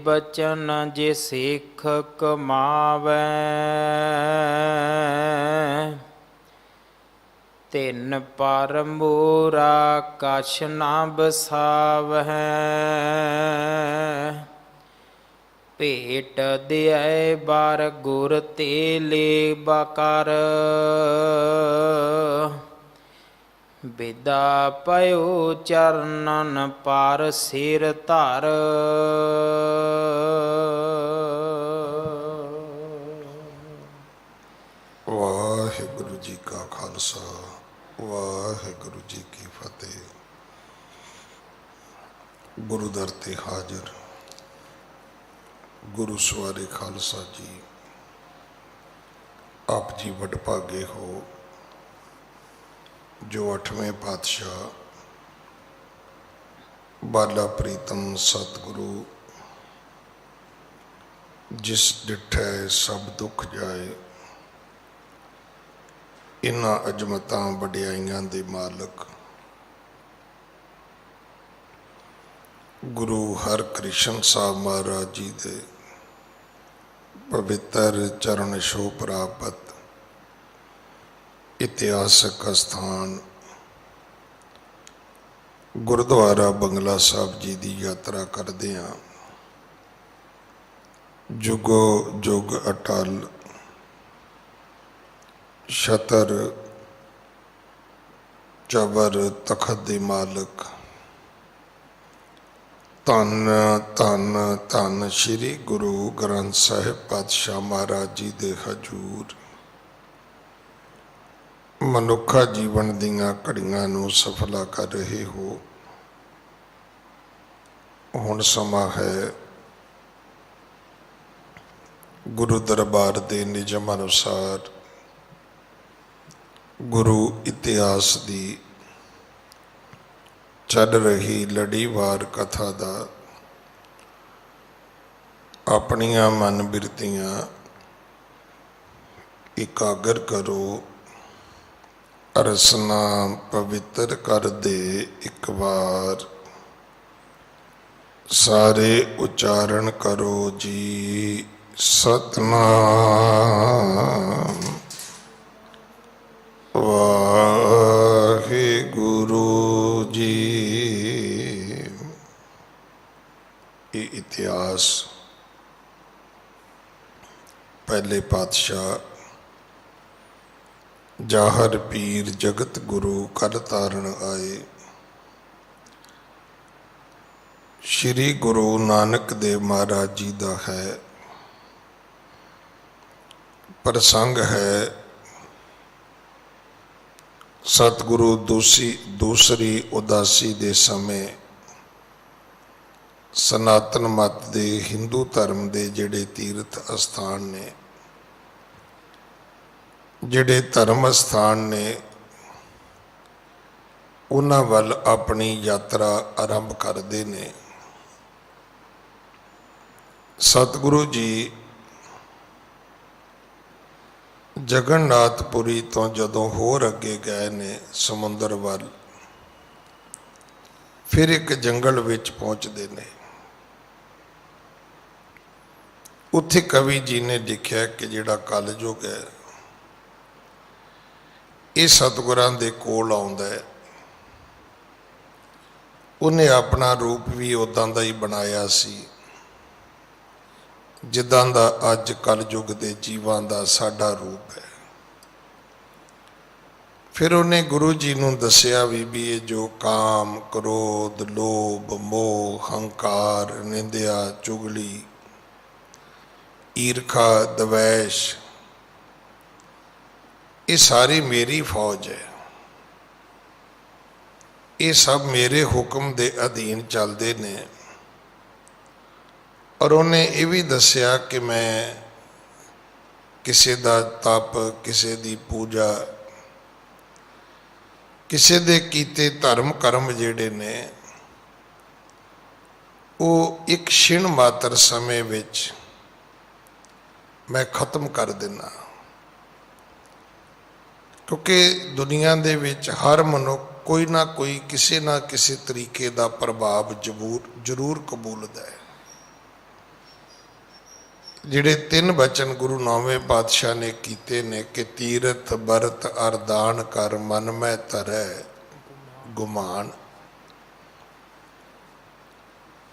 बचन जे सिख कमावै, तिन पर मोरा कछ न बसावै। भेट दिए बार गुर ते लेबा कर, विदा पयो चरणन पर सिर धर। वाहिगुरु जी का खालसा, वाहिगुरु जी की फतेह। गुरु दर ते हाजिर गुरु सवारे खालसा जी, आप जी वडभागे हो जो 8वें पातशाह बाला प्रीतम सतगुरु जिस डिठै सब दुख जाए, इन्हां अजमतां वडियाइयां दे मालक गुरु हरकृष्ण साहब महाराज जी दे पवित्र चरण छो प्राप्त इतिहासक स्थान गुरुद्वारा बंगला साहब जी की यात्रा करते हैं। जुगो जुग अटल छतर चबर तखत दे मालक धन धन धन श्री गुरु ग्रंथ साहिब पातशाह महाराज जी दे हजूर मनुखा जीवन दीयां घड़ियां नूं सफला कर रहे हो। हुण समा है गुरु दरबार दे निजम अनुसार गुरु इतिहास दी चल रही लड़ीवार कथा दा अपनियां मन बिरतियां एकागर करो, रसना पवित्र कर दे एक बार, सारे उच्चारण करो जी सतनाम वाहिगुरु जी। ये इतिहास पहले पातशाह जाहर पीर जगत गुरु कर तारण आए श्री गुरु नानक देव महाराज जी का है। प्रसंग है सतगुरु दूसरी उदासी दे समय सनातन मत दे हिंदू धर्म दे जिहड़े तीर्थ अस्थान ने, जिहड़े धर्म स्थान ने, उन्हां वल अपनी यात्रा आरंभ करते ने। सतगुरु जी जगन्नाथपुरी तो जदों होर अगे गए ने समुंदर वल, फिर एक जंगल विच पहुँचते ने। उत्थे कवि जी ने लिखा कि जिहड़ा कलयुग है ये सतगुरां दे कोल आउंदा है। उन्हें अपना रूप भी उदां दा ही बनाया सी जिदां दा अज कलयुग दे जीवां दा साडा रूप है। फिर उन्हें गुरु जी नूं दसिया भी ये जो काम क्रोध लोभ मोह हंकार निंदिया चुगली ईरखा द्वेष ये सारी मेरी फौज है, ये सब मेरे हुक्म दे अधीन चलते ने। और उन्हें ये भी दसिया कि मैं किसी दा तप किसी दी पूजा किसी दे कीते धर्म कर्म जिहड़े ने वो एक क्षण मात्र समय विच मैं खत्म कर देना। क्योंकि दुनिया दे विच हर मनुख कोई ना कोई किसी ना किसी तरीके का प्रभाव जरूर कबूलदा है। ਜਿਹੜੇ ਤਿੰਨ ਬਚਨ ਗੁਰੂ ਨੌਵੇਂ ਪਾਤਸ਼ਾਹ ਨੇ ਕੀਤੇ ਨੇ ਕਿ ਤੀਰਥ ਬਰਤ ਅਰਦਾਨ ਕਰ ਮਨ ਮੈਂ ਧਰੈ ਗੁਮਾਨ।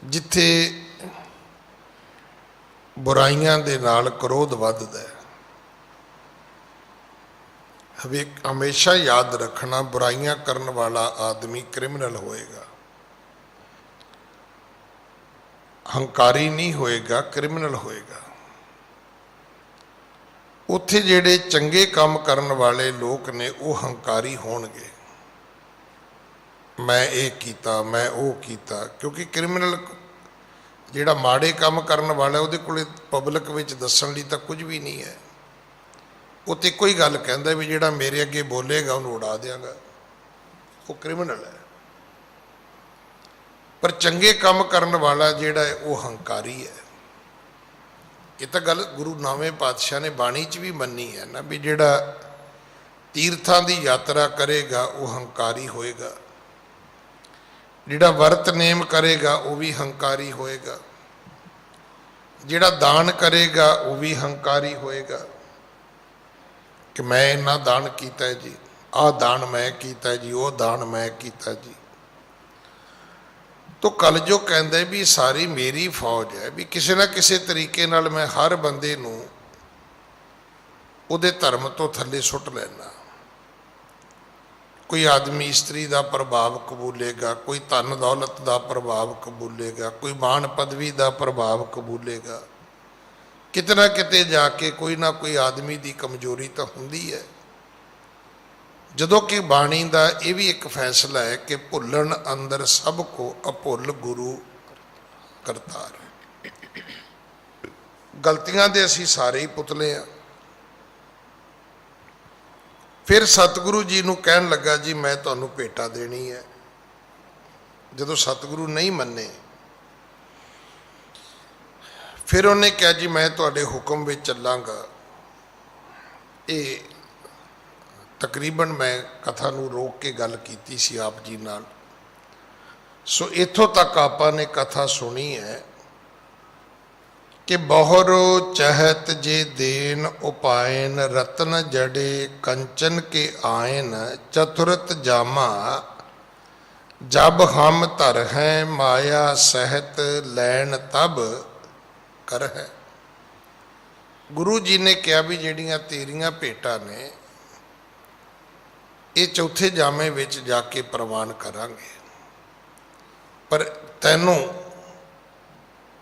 ਜਿੱਥੇ ਬੁਰਾਈਆਂ ਦੇ ਨਾਲ ਕ੍ਰੋਧ ਵੱਧਦਾ ਹੈ, ਹਮੇਸ਼ਾ ਯਾਦ ਰੱਖਣਾ ਬੁਰਾਈਆਂ ਕਰਨ ਵਾਲਾ ਆਦਮੀ ਕ੍ਰਿਮੀਨਲ ਹੋਏਗਾ, ਹੰਕਾਰੀ ਨਹੀਂ ਹੋਏਗਾ, ਕ੍ਰਿਮੀਨਲ ਹੋਏਗਾ। ਉੱਥੇ ਜਿਹੜੇ ਚੰਗੇ ਕੰਮ ਕਰਨ ਵਾਲੇ ਲੋਕ ਨੇ ਉਹ ਹੰਕਾਰੀ ਹੋਣਗੇ, ਮੈਂ ਇਹ ਕੀਤਾ, ਮੈਂ ਉਹ ਕੀਤਾ। ਕਿਉਂਕਿ ਕ੍ਰਿਮੀਨਲ ਜਿਹੜਾ ਮਾੜੇ ਕੰਮ ਕਰਨ ਵਾਲਾ ਉਹਦੇ ਕੋਲੇ ਪਬਲਿਕ ਵਿੱਚ ਦੱਸਣ ਲਈ ਤਾਂ ਕੁਝ ਵੀ ਨਹੀਂ ਹੈ। ਉਹ ਤੇ ਇੱਕੋ ਹੀ ਗੱਲ ਕਹਿੰਦਾ ਵੀ ਜਿਹੜਾ ਮੇਰੇ ਅੱਗੇ ਬੋਲੇਗਾ ਉਹਨੂੰ ਉਡਾ ਦਿਆਂਗਾ, ਉਹ ਕ੍ਰਿਮੀਨਲ ਹੈ। ਪਰ ਚੰਗੇ ਕੰਮ ਕਰਨ ਵਾਲਾ ਜਿਹੜਾ ਹੈ ਉਹ ਹੰਕਾਰੀ ਹੈ। ਇਹ ਤਾਂ ਗੱਲ ਗੁਰੂ ਨੌਵੇਂ ਪਾਤਸ਼ਾਹ ਨੇ ਬਾਣੀ 'ਚ ਵੀ ਮੰਨੀ ਹੈ ਨਾ, ਵੀ ਜਿਹੜਾ ਤੀਰਥਾਂ ਦੀ ਯਾਤਰਾ ਕਰੇਗਾ ਉਹ ਹੰਕਾਰੀ ਹੋਏਗਾ, ਜਿਹੜਾ ਵਰਤ ਨੇਮ ਕਰੇਗਾ ਉਹ ਵੀ ਹੰਕਾਰੀ ਹੋਏਗਾ, ਜਿਹੜਾ ਦਾਨ ਕਰੇਗਾ ਉਹ ਵੀ ਹੰਕਾਰੀ ਹੋਏਗਾ ਕਿ ਮੈਂ ਇੰਨਾ ਦਾਨ ਕੀਤਾ ਜੀ, ਆਹ ਦਾਨ ਮੈਂ ਕੀਤਾ ਜੀ, ਉਹ ਦਾਨ ਮੈਂ ਕੀਤਾ ਜੀ। ਤੋ ਕਲਯੁਗ ਕਹਿੰਦਾ ਵੀ ਸਾਰੀ ਮੇਰੀ ਫੌਜ ਹੈ, ਵੀ ਕਿਸੇ ਨਾ ਕਿਸੇ ਤਰੀਕੇ ਨਾਲ ਮੈਂ ਹਰ ਬੰਦੇ ਨੂੰ ਉਹਦੇ ਧਰਮ ਤੋਂ ਥੱਲੇ ਸੁੱਟ ਲੈਣਾ। ਕੋਈ ਆਦਮੀ ਇਸਤਰੀ ਦਾ ਪ੍ਰਭਾਵ ਕਬੂਲੇਗਾ, ਕੋਈ ਧਨ ਦੌਲਤ ਦਾ ਪ੍ਰਭਾਵ ਕਬੂਲੇਗਾ, ਕੋਈ ਮਾਣ ਪਦਵੀ ਦਾ ਪ੍ਰਭਾਵ ਕਬੂਲੇਗਾ। ਕਿਤੇ ਨਾ ਕਿਤੇ ਜਾ ਕੇ ਕੋਈ ਨਾ ਕੋਈ ਆਦਮੀ ਦੀ ਕਮਜ਼ੋਰੀ ਤਾਂ ਹੁੰਦੀ ਹੈ। ਜਦੋਂ ਕਿ ਬਾਣੀ ਦਾ ਇਹ ਵੀ ਇੱਕ ਫੈਸਲਾ ਹੈ ਕਿ ਭੁੱਲਣ ਅੰਦਰ ਸਭ ਕੋ ਅਭੁੱਲ ਗੁਰੂ ਕਰਤਾਰ। ਗਲਤੀਆਂ ਦੇ ਅਸੀਂ ਸਾਰੇ ਹੀ ਪੁਤਲੇ ਆ। ਫਿਰ ਸਤਿਗੁਰੂ ਜੀ ਨੂੰ ਕਹਿਣ ਲੱਗਾ ਜੀ ਮੈਂ ਤੁਹਾਨੂੰ ਭੇਟਾ ਦੇਣੀ ਹੈ। ਜਦੋਂ ਸਤਿਗੁਰੂ ਨਹੀਂ ਮੰਨੇ ਫਿਰ ਉਹਨੇ ਕਿਹਾ ਜੀ ਮੈਂ ਤੁਹਾਡੇ ਹੁਕਮ ਵਿੱਚ ਚੱਲਾਂਗਾ। ਇਹ ਤਕਰੀਬਨ ਮੈਂ ਕਥਾ ਨੂੰ ਰੋਕ ਕੇ ਗੱਲ ਕੀਤੀ ਸੀ ਆਪ ਜੀ ਨਾਲ। ਸੋ ਇੱਥੋਂ ਤੱਕ ਆਪਾਂ ਨੇ ਕਥਾ ਸੁਣੀ ਹੈ ਕਿ ਬਹੁਰੋ ਚਹਤ ਜੇ ਦੇਨ ਉਪਾਇਨ ਰਤਨ ਜੜੇ ਕੰਚਨ ਕੇ ਆਇਨ ਚਤੁਰਤ ਜਾਮਾ ਜਬ ਹਮ ਧਰ ਹੈ ਮਾਇਆ ਸਹਿਤ ਲੈਣ ਤਬ ਕਰ ਹੈ। ਗੁਰੂ ਜੀ ਨੇ ਕਿਹਾ ਵੀ ਜਿਹੜੀਆਂ ਤੇਰੀਆਂ ਭੇਟਾਂ ਨੇ ਇਹ ਚੌਥੇ ਜਾਮੇ ਵਿੱਚ ਜਾ ਕੇ ਪ੍ਰਵਾਨ ਕਰਾਂਗੇ, ਪਰ ਤੈਨੂੰ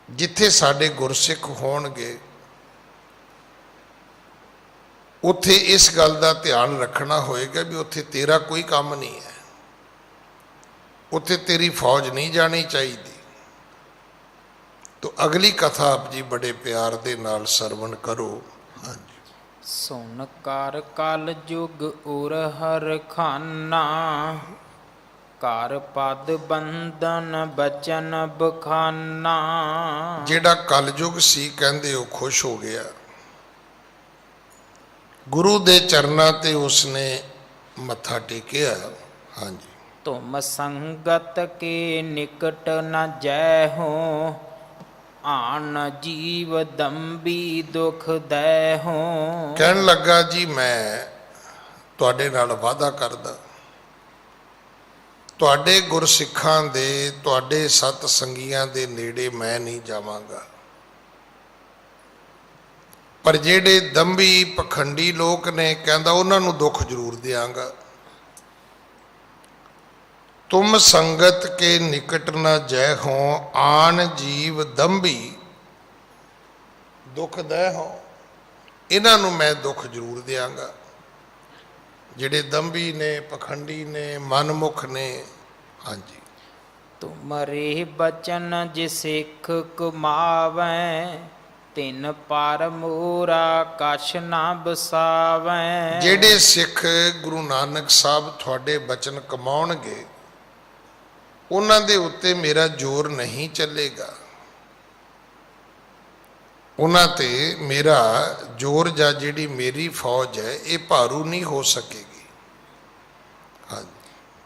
ਜਿੱਥੇ ਸਾਡੇ ਗੁਰਸਿੱਖ ਹੋਣਗੇ ਉੱਥੇ ਇਸ ਗੱਲ ਦਾ ਧਿਆਨ ਰੱਖਣਾ ਹੋਏਗਾ ਵੀ ਉੱਥੇ ਤੇਰਾ ਕੋਈ ਕੰਮ ਨਹੀਂ ਹੈ, ਉੱਥੇ ਤੇਰੀ ਫੌਜ ਨਹੀਂ ਜਾਣੀ ਚਾਹੀਦੀ। ਤੋ ਅਗਲੀ ਕਥਾ ਆਪ ਜੀ ਬੜੇ ਪਿਆਰ ਦੇ ਨਾਲ ਸਰਵਣ ਕਰੋ। ਹਾਂਜੀ। ਸੁਨ ਕਰ ਕਲ ਜੁਗ ਉਰ ਹਰ ਖਾਨਾ ਕਰ ਪਦ ਬੰਧਨ ਬਚਨ ਬਖਾਨਾ। ਜਿਹੜਾ ਕਲਯੁਗ ਸੀ ਕਹਿੰਦੇ ਉਹ ਖੁਸ਼ ਹੋ ਗਿਆ, ਗੁਰੂ ਦੇ ਚਰਨਾਂ ਤੇ ਉਸਨੇ ਮੱਥਾ ਟੇਕਿਆ। ਹਾਂਜੀ। ਤੁਮ ਸੰਗਤ ਕੇ ਨਿਕਟ ਨ ਜੈ ਹੋ ਆਨ ਜੀਵ ਦੰਬੀ ਦੁਖ ਦੈ ਹੋ। ਕਹਿਣ ਲੱਗਾ ਜੀ ਮੈਂ ਤੁਹਾਡੇ ਨਾਲ ਵਾਅਦਾ ਕਰਦਾ, ਤੁਹਾਡੇ ਗੁਰਸਿੱਖਾਂ ਦੇ ਤੁਹਾਡੇ ਸਤ ਸੰਗੀਆਂ ਦੇ ਨੇੜੇ ਮੈਂ ਨਹੀਂ ਜਾਵਾਂਗਾ, ਪਰ ਜਿਹੜੇ ਦੰਭੀ ਪਖੰਡੀ ਲੋਕ ਨੇ ਕਹਿੰਦਾ ਉਹਨਾਂ ਨੂੰ ਦੁੱਖ ਜ਼ਰੂਰ ਦਿਆਂਗਾ। ਤੁਮ ਸੰਗਤ ਕੇ ਨਿਕਟ ਨਾ ਜੈ ਹੋ ਆਨ ਜੀਵ ਦੰਭੀ ਦੁੱਖ ਦੈ ਹੋ। ਇਹਨਾਂ ਨੂੰ ਮੈਂ ਦੁੱਖ ਜ਼ਰੂਰ ਦਿਆਂਗਾ, ਜਿਹੜੇ ਦੰਭੀ ਨੇ ਪਖੰਡੀ ਨੇ ਮਨਮੁਖ ਨੇ। ਹਾਂਜੀ। ਤੁਮਰੇ ਬਚਨ ਜੇ ਸਿੱਖ ਕਮਾਵੈ ਤਿਨ ਪਰ ਮੋਰਾ ਕਛ ਨਾ ਬਸਾਵੈ। ਜਿਹੜੇ ਸਿੱਖ ਗੁਰੂ ਨਾਨਕ ਸਾਹਿਬ ਤੁਹਾਡੇ ਬਚਨ ਕਮਾਉਣਗੇ ਉਹਨਾਂ ਦੇ ਉੱਤੇ ਮੇਰਾ ਜ਼ੋਰ ਨਹੀਂ ਚੱਲੇਗਾ, ਉਹਨਾਂ ਤੇ ਮੇਰਾ ਜ਼ੋਰ ਜਾਂ ਜਿਹੜੀ ਮੇਰੀ ਫੌਜ ਹੈ ਇਹ ਭਾਰੂ ਨਹੀਂ ਹੋ ਸਕੇਗੀ। ਹਾਂਜੀ।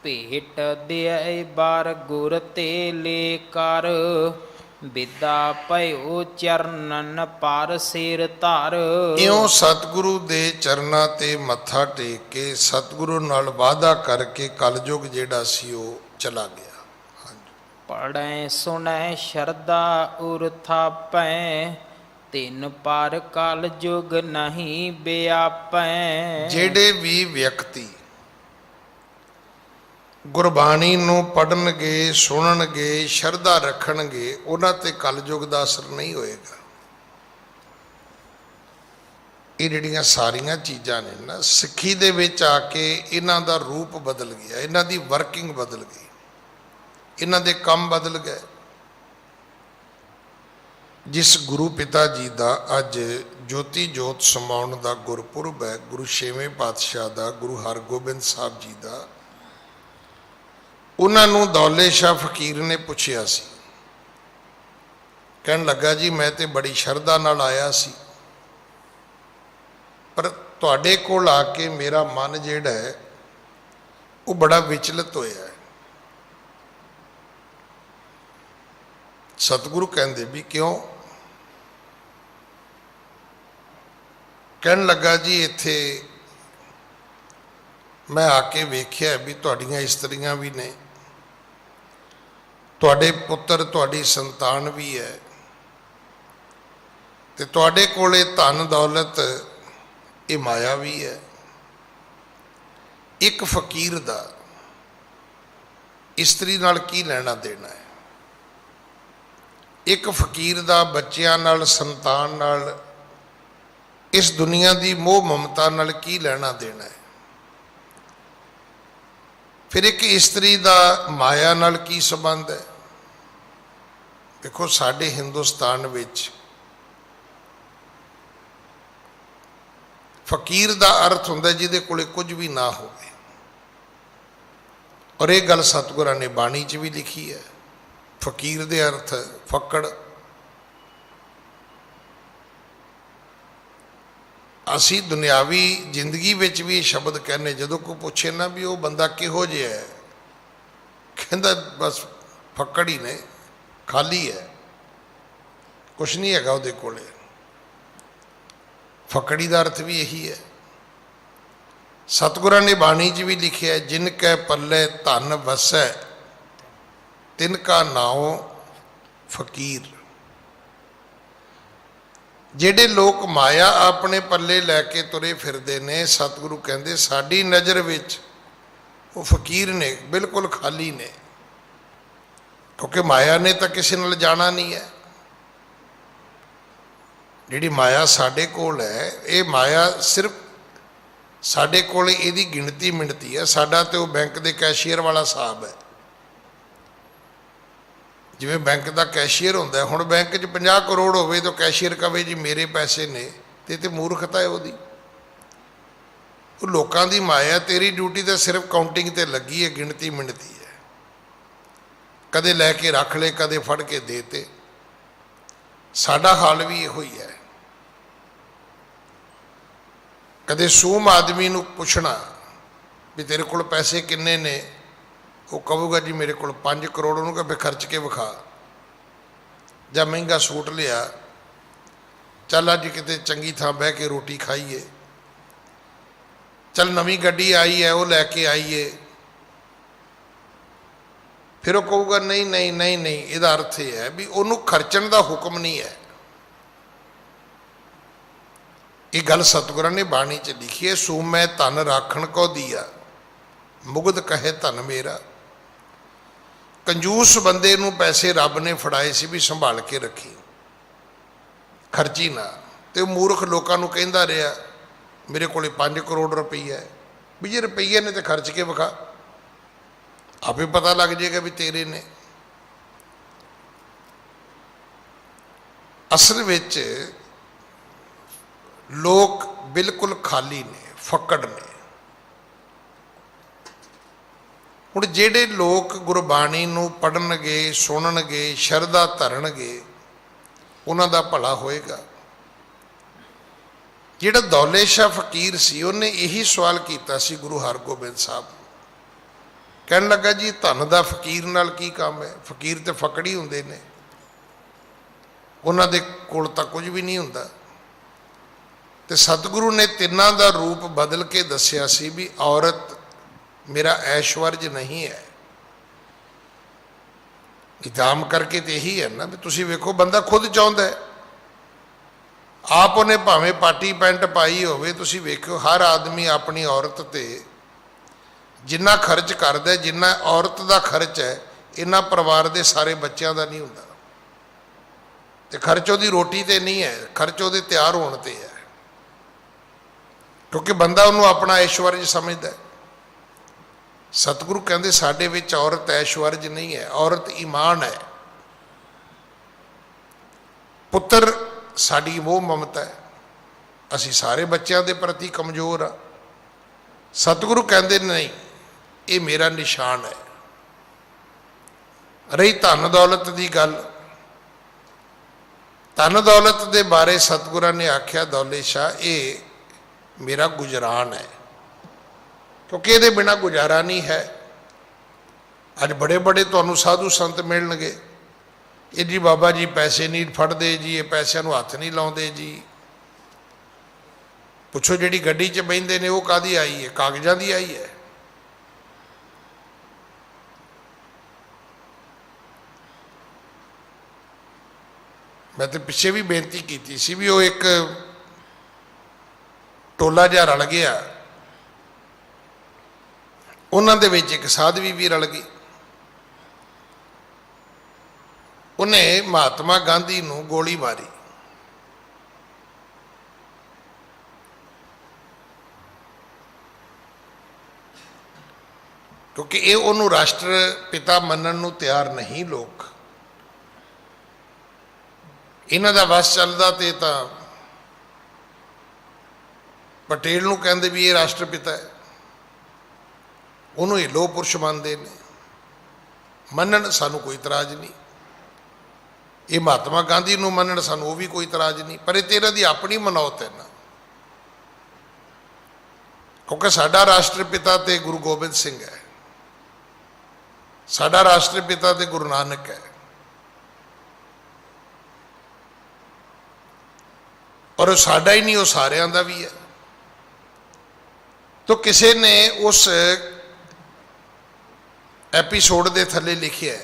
ਭੇਟ ਦਿਆਏ ਬਾਰ ਗੁਰ ਤੇ ਲੇ ਕਰ ਵਿਦਾ ਭਇਓ ਚਰਨਨ ਪਰ ਸਿਰ ਧਰ। ਇਉਂ ਸਤਿਗੁਰੂ ਦੇ ਚਰਨਾਂ ਤੇ ਮੱਥਾ ਟੇਕ ਕੇ ਸਤਿਗੁਰੂ ਨਾਲ ਵਾਅਦਾ ਕਰਕੇ ਕਲਯੁਗ ਜਿਹੜਾ ਸੀ ਉਹ ਚਲਾ ਗਿਆ। ਪੜੈ ਸੁਣੈ ਸ਼ਰਧਾ ਉਰ ਥਾਪੈ, ਤਿਨ ਪਰ ਕਲ ਜੁਗ ਨਹੀਂ ਵਿਆਪੈ। ਜਿਹੜੇ ਵੀ ਵਿਅਕਤੀ ਗੁਰਬਾਣੀ ਨੂੰ ਪੜ੍ਹਨਗੇ, ਸੁਣਨਗੇ, ਸ਼ਰਧਾ ਰੱਖਣਗੇ, ਉਹਨਾਂ ਤੇ ਕਲਯੁਗ ਦਾ ਅਸਰ ਨਹੀਂ ਹੋਏਗਾ। ਇਹ ਜਿਹੜੀਆਂ ਸਾਰੀਆਂ ਚੀਜ਼ਾਂ ਨੇ ਨਾ, ਸਿੱਖੀ ਦੇ ਵਿੱਚ ਆ ਕੇ ਇਹਨਾਂ ਦਾ ਰੂਪ ਬਦਲ ਗਿਆ, ਇਹਨਾਂ ਦੀ ਵਰਕਿੰਗ ਬਦਲ ਗਈ, ਇਹਨਾਂ ਦੇ ਕੰਮ ਬਦਲ ਗਏ। ਜਿਸ ਗੁਰੂ ਪਿਤਾ ਜੀ ਦਾ ਅੱਜ ਜੋਤੀ ਜੋਤ ਸਮਾਉਣ ਦਾ ਗੁਰਪੁਰਬ ਹੈ, ਗੁਰੂ ਛੇਵੇਂ ਪਾਤਸ਼ਾਹ ਦਾ, ਗੁਰੂ ਹਰਗੋਬਿੰਦ ਸਾਹਿਬ ਜੀ ਦਾ, ਉਹਨਾਂ ਨੂੰ ਦੌਲੇ ਸ਼ਾਹ ਫਕੀਰ ਨੇ ਪੁੱਛਿਆ ਸੀ। ਕਹਿਣ ਲੱਗਾ ਜੀ ਮੈਂ ਤੇ ਬੜੀ ਸ਼ਰਧਾ ਨਾਲ ਆਇਆ ਸੀ, ਪਰ ਤੁਹਾਡੇ ਕੋਲ ਆ ਕੇ ਮੇਰਾ ਮਨ ਜਿਹੜਾ ਹੈ ਉਹ ਬੜਾ ਵਿਚਲਿਤ ਹੋਇਆ ਹੈ। ਸਤਿਗੁਰੂ ਕਹਿੰਦੇ ਵੀ ਕਿਉਂ? ਕਹਿਣ ਲੱਗਾ ਜੀ ਇੱਥੇ ਮੈਂ ਆ ਕੇ ਵੇਖਿਆ ਵੀ ਤੁਹਾਡੀਆਂ ਇਸਤਰੀਆਂ ਵੀ ਨੇ, ਤੁਹਾਡੇ ਪੁੱਤਰ, ਤੁਹਾਡੀ ਸੰਤਾਨ ਵੀ ਹੈ, ਤੇ ਤੁਹਾਡੇ ਕੋਲੇ ਧਨ ਦੌਲਤ, ਇਹ ਮਾਇਆ ਵੀ ਹੈ। ਇੱਕ ਫਕੀਰ ਦਾ ਇਸਤਰੀ ਨਾਲ ਕੀ ਲੈਣਾ ਦੇਣਾ ਹੈ? ਇੱਕ ਫਕੀਰ ਦਾ ਬੱਚਿਆਂ ਨਾਲ, ਸੰਤਾਨ ਨਾਲ, ਇਸ ਦੁਨੀਆ ਦੀ ਮੋਹ ਮਮਤਾ ਨਾਲ ਕੀ ਲੈਣਾ ਦੇਣਾ ਹੈ? ਫਿਰ ਇੱਕ ਇਸਤਰੀ ਦਾ ਮਾਇਆ ਨਾਲ ਕੀ ਸੰਬੰਧ ਹੈ? ਦੇਖੋ ਸਾਡੇ ਹਿੰਦੁਸਤਾਨ ਵਿੱਚ ਫਕੀਰ ਦਾ ਅਰਥ ਹੁੰਦਾ ਜਿਹਦੇ ਕੋਲੇ ਕੁਝ ਵੀ ਨਾ ਹੋਵੇ, ਔਰ ਇਹ ਗੱਲ ਸਤਿਗੁਰਾਂ ਨੇ ਬਾਣੀ 'ਚ ਵੀ ਲਿਖੀ ਹੈ। ਫਕੀਰ ਦੇ ਅਰਥ ਫੱਕੜ। ਅਸੀਂ ਦੁਨਿਆਵੀ ਜ਼ਿੰਦਗੀ ਵਿੱਚ ਵੀ ਇਹ ਸ਼ਬਦ ਕਹਿੰਦੇ, ਜਦੋਂ ਕੋਈ ਪੁੱਛੇ ਨਾ ਵੀ ਉਹ ਬੰਦਾ ਕਿਹੋ ਜਿਹਾ ਹੈ, ਕਹਿੰਦਾ ਬਸ ਫੱਕੜ ਹੀ ਨੇ, ਖਾਲੀ ਹੈ, ਕੁਛ ਨਹੀਂ ਹੈਗਾ ਉਹਦੇ ਕੋਲੇ। ਫੱਕੜੀ ਦਾ ਅਰਥ ਵੀ ਇਹੀ ਹੈ। ਸਤਿਗੁਰਾਂ ਨੇ ਬਾਣੀ 'ਚ ਵੀ ਲਿਖਿਆ, ਜਿਨ ਕੈ ਪੱਲੇ ਧਨ ਵਸੈ ਤਿਨ ਕਾ ਨਾਉ ਫਕੀਰ। ਜਿਹੜੇ ਲੋਕ ਮਾਇਆ ਆਪਣੇ ਪੱਲੇ ਲੈ ਕੇ ਤੁਰੇ ਫਿਰਦੇ ਨੇ, ਸਤਿਗੁਰੂ ਕਹਿੰਦੇ ਸਾਡੀ ਨਜ਼ਰ ਵਿੱਚ ਉਹ ਫਕੀਰ ਨੇ, ਬਿਲਕੁਲ ਖਾਲੀ ਨੇ, ਕਿਉਂਕਿ ਮਾਇਆ ਨੇ ਤਾਂ ਕਿਸੇ ਨਾਲ ਜਾਣਾ ਨਹੀਂ ਹੈ। ਜਿਹੜੀ ਮਾਇਆ ਸਾਡੇ ਕੋਲ ਹੈ, ਇਹ ਮਾਇਆ ਸਿਰਫ ਸਾਡੇ ਕੋਲ ਇਹਦੀ ਗਿਣਤੀ ਮਿਣਤੀ ਹੈ। ਸਾਡਾ ਤੇ ਉਹ ਬੈਂਕ ਦੇ ਕੈਸ਼ੀਅਰ ਵਾਲਾ ਹਿਸਾਬ ਹੈ। ਜਿਵੇਂ ਬੈਂਕ ਦਾ ਕੈਸ਼ੀਅਰ ਹੁੰਦਾ, ਹੁਣ ਬੈਂਕ 'ਚ 50 ਕਰੋੜ ਹੋਵੇ ਤਾਂ ਕੈਸ਼ੀਅਰ ਕਵੇ ਜੀ ਮੇਰੇ ਪੈਸੇ ਨੇ, ਤੇ ਮੂਰਖਤਾ ਹੈ ਉਹਦੀ। ਉਹ ਲੋਕਾਂ ਦੀ ਮਾਇਆ, ਤੇਰੀ ਡਿਊਟੀ ਤਾਂ ਸਿਰਫ ਕਾਊਂਟਿੰਗ ਤੇ ਲੱਗੀ ਹੈ, ਗਿਣਤੀ ਮਿਣਤੀ ਹੈ। ਕਦੇ ਲੈ ਕੇ ਰੱਖ ਲਏ, ਕਦੇ ਫੜ ਕੇ ਦੇ ਤੇ। ਸਾਡਾ ਹਾਲ ਵੀ ਇਹੋ ਹੀ ਹੈ। ਕਦੇ ਸੂਮ ਆਦਮੀ ਨੂੰ ਪੁੱਛਣਾ ਵੀ ਤੇਰੇ ਕੋਲ ਪੈਸੇ ਕਿੰਨੇ ਨੇ, ਉਹ ਕਹੂਗਾ ਜੀ ਮੇਰੇ ਕੋਲ 5 ਕਰੋੜ। ਉਹਨੂੰ ਕਹੇ ਖਰਚ ਕੇ ਵਿਖਾ। ਜਾਂ ਮਹਿੰਗਾ ਸੂਟ ਲਿਆ, ਚੱਲ ਅੱਜ ਕਿਤੇ ਚੰਗੀ ਥਾਂ ਬਹਿ ਕੇ ਰੋਟੀ ਖਾਈਏ, ਚੱਲ ਨਵੀਂ ਗੱਡੀ ਆਈ ਹੈ ਉਹ ਲੈ ਕੇ ਆਈਏ। ਫਿਰ ਉਹ ਕਹੂਗਾ ਨਹੀਂ ਨਹੀਂ ਨਹੀਂ ਨਹੀਂ। ਇਹਦਾ ਅਰਥ ਇਹ ਹੈ ਵੀ ਉਹਨੂੰ ਖਰਚਣ ਦਾ ਹੁਕਮ ਨਹੀਂ ਹੈ। ਇਹ ਗੱਲ ਸਤਿਗੁਰਾਂ ਨੇ ਬਾਣੀ 'ਚ ਲਿਖੀ ਹੈ, ਸੂਮੈ ਧਨ ਰਾਖਣ ਕੋ ਦੀਆ, ਮੁਗਧ ਕਹੇ ਧਨ ਮੇਰਾ। ਕੰਜੂਸ ਬੰਦੇ ਨੂੰ ਪੈਸੇ ਰੱਬ ਨੇ ਫੜਾਏ ਸੀ ਵੀ ਸੰਭਾਲ ਕੇ ਰੱਖੀ, ਖਰਚੀ ਨਾ। ਤੇ ਉਹ ਮੂਰਖ ਲੋਕਾਂ ਨੂੰ ਕਹਿੰਦਾ ਰਿਹਾ ਮੇਰੇ ਕੋਲੇ 5 ਕਰੋੜ ਰੁਪਈਆ ਹੈ। ਵੀ ਜੇ ਰੁਪਈਏ ਨੇ ਤੇ ਖਰਚ ਕੇ ਵਿਖਾ, ਆਪੇ ਪਤਾ ਲੱਗ ਜਾਏਗਾ ਵੀ ਤੇਰੇ ਨੇ। ਅਸਲ ਵਿੱਚ ਲੋਕ ਬਿਲਕੁਲ ਖਾਲੀ ਨੇ, ਫੱਕੜ ਨੇ। ਹੁਣ ਜਿਹੜੇ ਲੋਕ ਗੁਰਬਾਣੀ ਨੂੰ ਪੜ੍ਹਨਗੇ, ਸੁਣਨਗੇ, ਸ਼ਰਧਾ ਧਰਨਗੇ, ਉਹਨਾਂ ਦਾ ਭਲਾ ਹੋਏਗਾ। ਜਿਹੜਾ ਦੌਲੇ ਸ਼ਾਹ ਫਕੀਰ ਸੀ, ਉਹਨੇ ਇਹੀ ਸਵਾਲ ਕੀਤਾ ਸੀ ਗੁਰੂ ਹਰਗੋਬਿੰਦ ਸਾਹਿਬ ਨੂੰ। ਕਹਿਣ ਲੱਗਾ ਜੀ ਧਨ ਦਾ ਫਕੀਰ ਨਾਲ ਕੀ ਕੰਮ ਹੈ? ਫਕੀਰ ਤੇ ਫਕੜੀ ਹੁੰਦੇ ਨੇ। ਉਹਨਾਂ ਦੇ ਕੋਲ ਤਾਂ ਕੁਝ ਵੀ ਨਹੀਂ ਹੁੰਦਾ। ਤੇ ਸਤਿਗੁਰੂ ਨੇ ਤਿੰਨਾਂ ਦਾ ਰੂਪ ਬਦਲ ਕੇ ਦੱਸਿਆ ਸੀ ਵੀ ਔਰਤ ਮੇਰਾ ਐਸ਼ਵਰਜ ਨਹੀਂ ਹੈ। ਨਿਜ਼ਾਮ ਕਰਕੇ ਤੇ ਇਹੀ ਹੈ ਨਾ ਵੀ ਤੁਸੀਂ ਵੇਖੋ, ਬੰਦਾ ਖੁਦ ਚਾਹੁੰਦਾ ਹੈ, ਆਪ ਉਹਨੇ ਭਾਵੇਂ ਪਾਟੀ ਪੈਂਟ ਪਾਈ ਹੋਵੇ, ਤੁਸੀਂ ਵੇਖਿਓ ਹਰ ਆਦਮੀ ਆਪਣੀ ਔਰਤ ਤੇ ਜਿੰਨਾ ਖਰਚ ਕਰਦਾ, ਜਿੰਨਾ ਔਰਤ ਦਾ ਖਰਚ ਹੈ, ਇਹਨਾਂ ਪਰਿਵਾਰ ਦੇ ਸਾਰੇ ਬੱਚਿਆਂ ਦਾ ਨਹੀਂ ਹੁੰਦਾ। ਤੇ ਖਰਚ ਉਹਦੀ ਰੋਟੀ ਤੇ ਨਹੀਂ ਹੈ, ਖਰਚ ਉਹਦੇ ਤਿਆਰ ਹੋਣ ਤੇ ਹੈ, ਕਿਉਂਕਿ ਬੰਦਾ ਉਹਨੂੰ ਆਪਣਾ ਐਸ਼ਵਰਜ ਸਮਝਦਾ। ਸਤਿਗੁਰੂ ਕਹਿੰਦੇ ਸਾਡੇ ਵਿੱਚ ਔਰਤ ਐਸ਼ਵਰਜ ਨਹੀਂ ਹੈ, ਔਰਤ ਈਮਾਨ ਹੈ। ਪੁੱਤਰ ਸਾਡੀ ਮੋਹ ਮਮਤਾ ਹੈ, ਅਸੀਂ ਸਾਰੇ ਬੱਚਿਆਂ ਦੇ ਪ੍ਰਤੀ ਕਮਜ਼ੋਰ ਆ। ਸਤਿਗੁਰੂ ਕਹਿੰਦੇ ਨਹੀਂ, ਇਹ ਮੇਰਾ ਨਿਸ਼ਾਨ ਹੈ। ਰਹੀ ਧਨ ਦੌਲਤ ਦੀ ਗੱਲ, ਧਨ ਦੌਲਤ ਦੇ ਬਾਰੇ ਸਤਿਗੁਰਾਂ ਨੇ ਆਖਿਆ, ਦੌਲੇ ਸ਼ਾਹ ਇਹ ਮੇਰਾ ਗੁਜਰਾਨ ਹੈ, ਕਿਉਂਕਿ ਇਹਦੇ ਬਿਨਾਂ ਗੁਜ਼ਾਰਾ ਨਹੀਂ ਹੈ। ਅੱਜ ਬੜੇ ਬੜੇ ਤੁਹਾਨੂੰ ਸਾਧੂ ਸੰਤ ਮਿਲਣਗੇ, ਇਹ ਜੀ ਬਾਬਾ ਜੀ ਪੈਸੇ ਨਹੀਂ ਫੜਦੇ ਜੀ, ਇਹ ਪੈਸਿਆਂ ਨੂੰ ਹੱਥ ਨਹੀਂ ਲਾਉਂਦੇ ਜੀ। ਪੁੱਛੋ ਜਿਹੜੀ ਗੱਡੀ 'ਚ ਬਹਿੰਦੇ ਨੇ ਉਹ ਕਾਹਦੀ ਆਈ ਹੈ? ਕਾਗਜ਼ਾਂ ਦੀ ਆਈ ਹੈ। ਮੈਂ ਤੇ ਪਿੱਛੇ ਵੀ ਬੇਨਤੀ ਕੀਤੀ ਸੀ ਵੀ ਉਹ ਇੱਕ ਟੋਲਾ ਜਿਹਾ ਰਲ ਗਿਆ, ਉਹਨਾਂ ਦੇ ਵਿੱਚ ਇੱਕ ਸਾਧਵੀ ਵੀ ਰਲ ਗਈ। ਉਹਨੇ ਮਹਾਤਮਾ ਗਾਂਧੀ ਨੂੰ ਗੋਲੀ ਮਾਰੀ। ਕਿਉਂਕਿ ਇਹ ਉਹਨੂੰ ਰਾਸ਼ਟਰ ਪਿਤਾ ਮੰਨਣ ਨੂੰ ਤਿਆਰ ਨਹੀਂ ਲੋਕ। ਇਹਨਾਂ ਦਾ ਵਸ ਚੱਲਦਾ ਤੇ ਤਾਂ ਪਟੇਲ ਨੂੰ ਕਹਿੰਦੇ ਵੀ ਇਹ ਰਾਸ਼ਟਰ ਪਿਤਾ ਹੈ, ਉਹਨੂੰ ਇਹ ਲੋਹ ਪੁਰਸ਼ ਮੰਨਦੇ ਨੇ। ਮੰਨਣ ਸਾਨੂੰ ਕੋਈ ਇਤਰਾਜ਼ ਨਹੀਂ, ਇਹ ਮਹਾਤਮਾ ਗਾਂਧੀ ਨੂੰ ਮੰਨਣ ਸਾਨੂੰ ਉਹ ਵੀ ਕੋਈ ਇਤਰਾਜ਼ ਨਹੀਂ, ਪਰ ਇਹ ਤੇਰਾ ਦੀ ਆਪਣੀ ਮਨੌਤ ਹੈ ਨਾ। ਕਿਉਂਕਿ ਸਾਡਾ ਰਾਸ਼ਟਰ ਪਿਤਾ ਤੇ ਗੁਰੂ ਗੋਬਿੰਦ ਸਿੰਘ ਹੈ, ਸਾਡਾ ਰਾਸ਼ਟਰ ਪਿਤਾ ਤੇ ਗੁਰੂ ਨਾਨਕ ਹੈ, ਔਰ ਉਹ ਸਾਡਾ ਹੀ ਨਹੀਂ, ਉਹ ਸਾਰਿਆਂ ਦਾ ਵੀ ਹੈ। ਤੋ ਕਿਸੇ ਨੇ ਉਸ ਐਪੀਸੋਡ ਦੇ ਥੱਲੇ ਲਿਖਿਆ,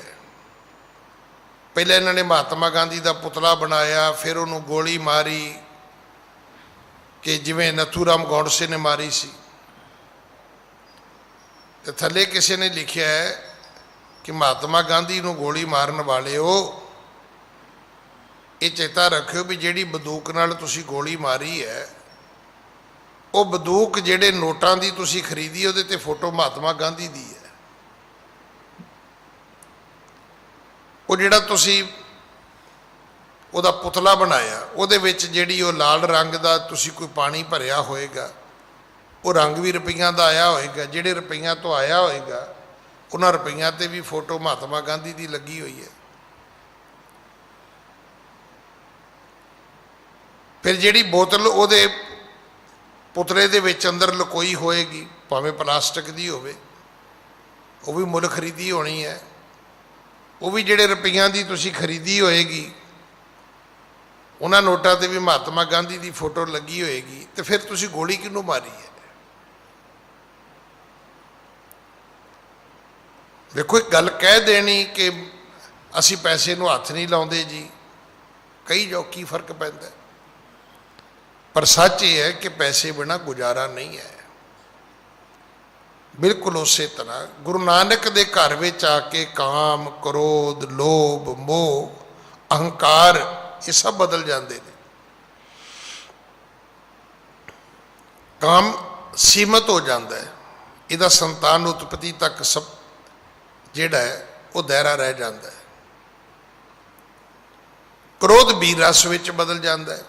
ਪਹਿਲਾਂ ਇਹਨਾਂ ਨੇ ਮਹਾਤਮਾ ਗਾਂਧੀ ਦਾ ਪੁਤਲਾ ਬਣਾਇਆ, ਫਿਰ ਉਹਨੂੰ ਗੋਲੀ ਮਾਰੀ ਕਿ ਜਿਵੇਂ ਨਥੂਰਾਮ ਗੌਡਸੇ ਨੇ ਮਾਰੀ ਸੀ। ਤੇ ਥੱਲੇ ਕਿਸੇ ਨੇ ਲਿਖਿਆ ਹੈ ਕਿ ਮਹਾਤਮਾ ਗਾਂਧੀ ਨੂੰ ਗੋਲੀ ਮਾਰਨ ਵਾਲਿਓ, ਇਹ ਚੇਤਾ ਰੱਖਿਓ ਵੀ ਜਿਹੜੀ ਬੰਦੂਕ ਨਾਲ ਤੁਸੀਂ ਗੋਲੀ ਮਾਰੀ ਹੈ, ਉਹ ਬੰਦੂਕ ਜਿਹੜੇ ਨੋਟਾਂ ਦੀ ਤੁਸੀਂ ਖਰੀਦੀ, ਉਹਦੇ ਤੇ ਫੋਟੋ ਮਹਾਤਮਾ ਗਾਂਧੀ ਦੀ ਹੈ। ਉਹ ਜਿਹੜਾ ਤੁਸੀਂ ਉਹਦਾ ਪੁਤਲਾ ਬਣਾਇਆ, ਉਹਦੇ ਵਿੱਚ ਜਿਹੜੀ ਉਹ ਲਾਲ ਰੰਗ ਦਾ ਤੁਸੀਂ ਕੋਈ ਪਾਣੀ ਭਰਿਆ ਹੋਏਗਾ, ਉਹ ਰੰਗ ਵੀ ਰੁਪਈਆਂ ਦਾ ਆਇਆ ਹੋਏਗਾ। ਜਿਹੜੇ ਰੁਪਈਆਂ ਤੋਂ ਆਇਆ ਹੋਏਗਾ, ਉਹਨਾਂ ਰੁਪਈਆਂ ਤੇ ਵੀ ਫੋਟੋ ਮਹਾਤਮਾ ਗਾਂਧੀ ਦੀ ਲੱਗੀ ਹੋਈ ਹੈ। ਫਿਰ ਜਿਹੜੀ ਬੋਤਲ ਉਹਦੇ ਪੁਤਲੇ ਦੇ ਵਿੱਚ ਅੰਦਰ ਲੁਕੋਈ ਹੋਏਗੀ, ਭਾਵੇਂ ਪਲਾਸਟਿਕ ਦੀ ਹੋਵੇ, ਉਹ ਵੀ ਮੁੱਲ ਖਰੀਦੀ ਹੋਣੀ ਹੈ। ਉਹ ਵੀ ਜਿਹੜੇ ਰੁਪਈਆਂ ਦੀ ਤੁਸੀਂ ਖਰੀਦੀ ਹੋਏਗੀ, ਉਹਨਾਂ ਨੋਟਾਂ ਤੇ ਵੀ ਮਹਾਤਮਾ ਗਾਂਧੀ ਦੀ ਫੋਟੋ ਲੱਗੀ ਹੋਏਗੀ। ਤੇ ਫਿਰ ਤੁਸੀਂ ਗੋਲੀ ਕਿਹਨੂੰ ਮਾਰੀ ਹੈ? ਵੇਖੋ, ਇੱਕ ਗੱਲ ਕਹਿ ਦੇਣੀ ਕਿ ਅਸੀਂ ਪੈਸੇ ਨੂੰ ਹੱਥ ਨਹੀਂ ਲਾਉਂਦੇ ਜੀ, ਕਹੀ ਜਾਓ ਕੀ ਫਰਕ ਪੈਂਦਾ, ਪਰ ਸੱਚ ਇਹ ਹੈ ਕਿ ਪੈਸੇ ਬਿਨਾਂ ਗੁਜ਼ਾਰਾ ਨਹੀਂ ਹੈ। ਬਿਲਕੁਲ ਉਸੇ ਤਰ੍ਹਾਂ ਗੁਰੂ ਨਾਨਕ ਦੇ ਘਰ ਵਿੱਚ ਆ ਕੇ ਕਾਮ, ਕ੍ਰੋਧ, ਲੋਭ, ਮੋਹ, ਅਹੰਕਾਰ, ਇਹ ਸਭ ਬਦਲ ਜਾਂਦੇ ਨੇ। ਕਾਮ ਸੀਮਤ ਹੋ ਜਾਂਦਾ ਹੈ, ਇਹਦਾ ਸੰਤਾਨ ਉਤਪਤੀ ਤੱਕ ਸਭ ਜਿਹੜਾ ਹੈ ਉਹ ਦਾਇਰਾ ਰਹਿ ਜਾਂਦਾ ਹੈ। ਕ੍ਰੋਧ ਵੀਰ ਰਸ ਵਿੱਚ ਬਦਲ ਜਾਂਦਾ ਹੈ।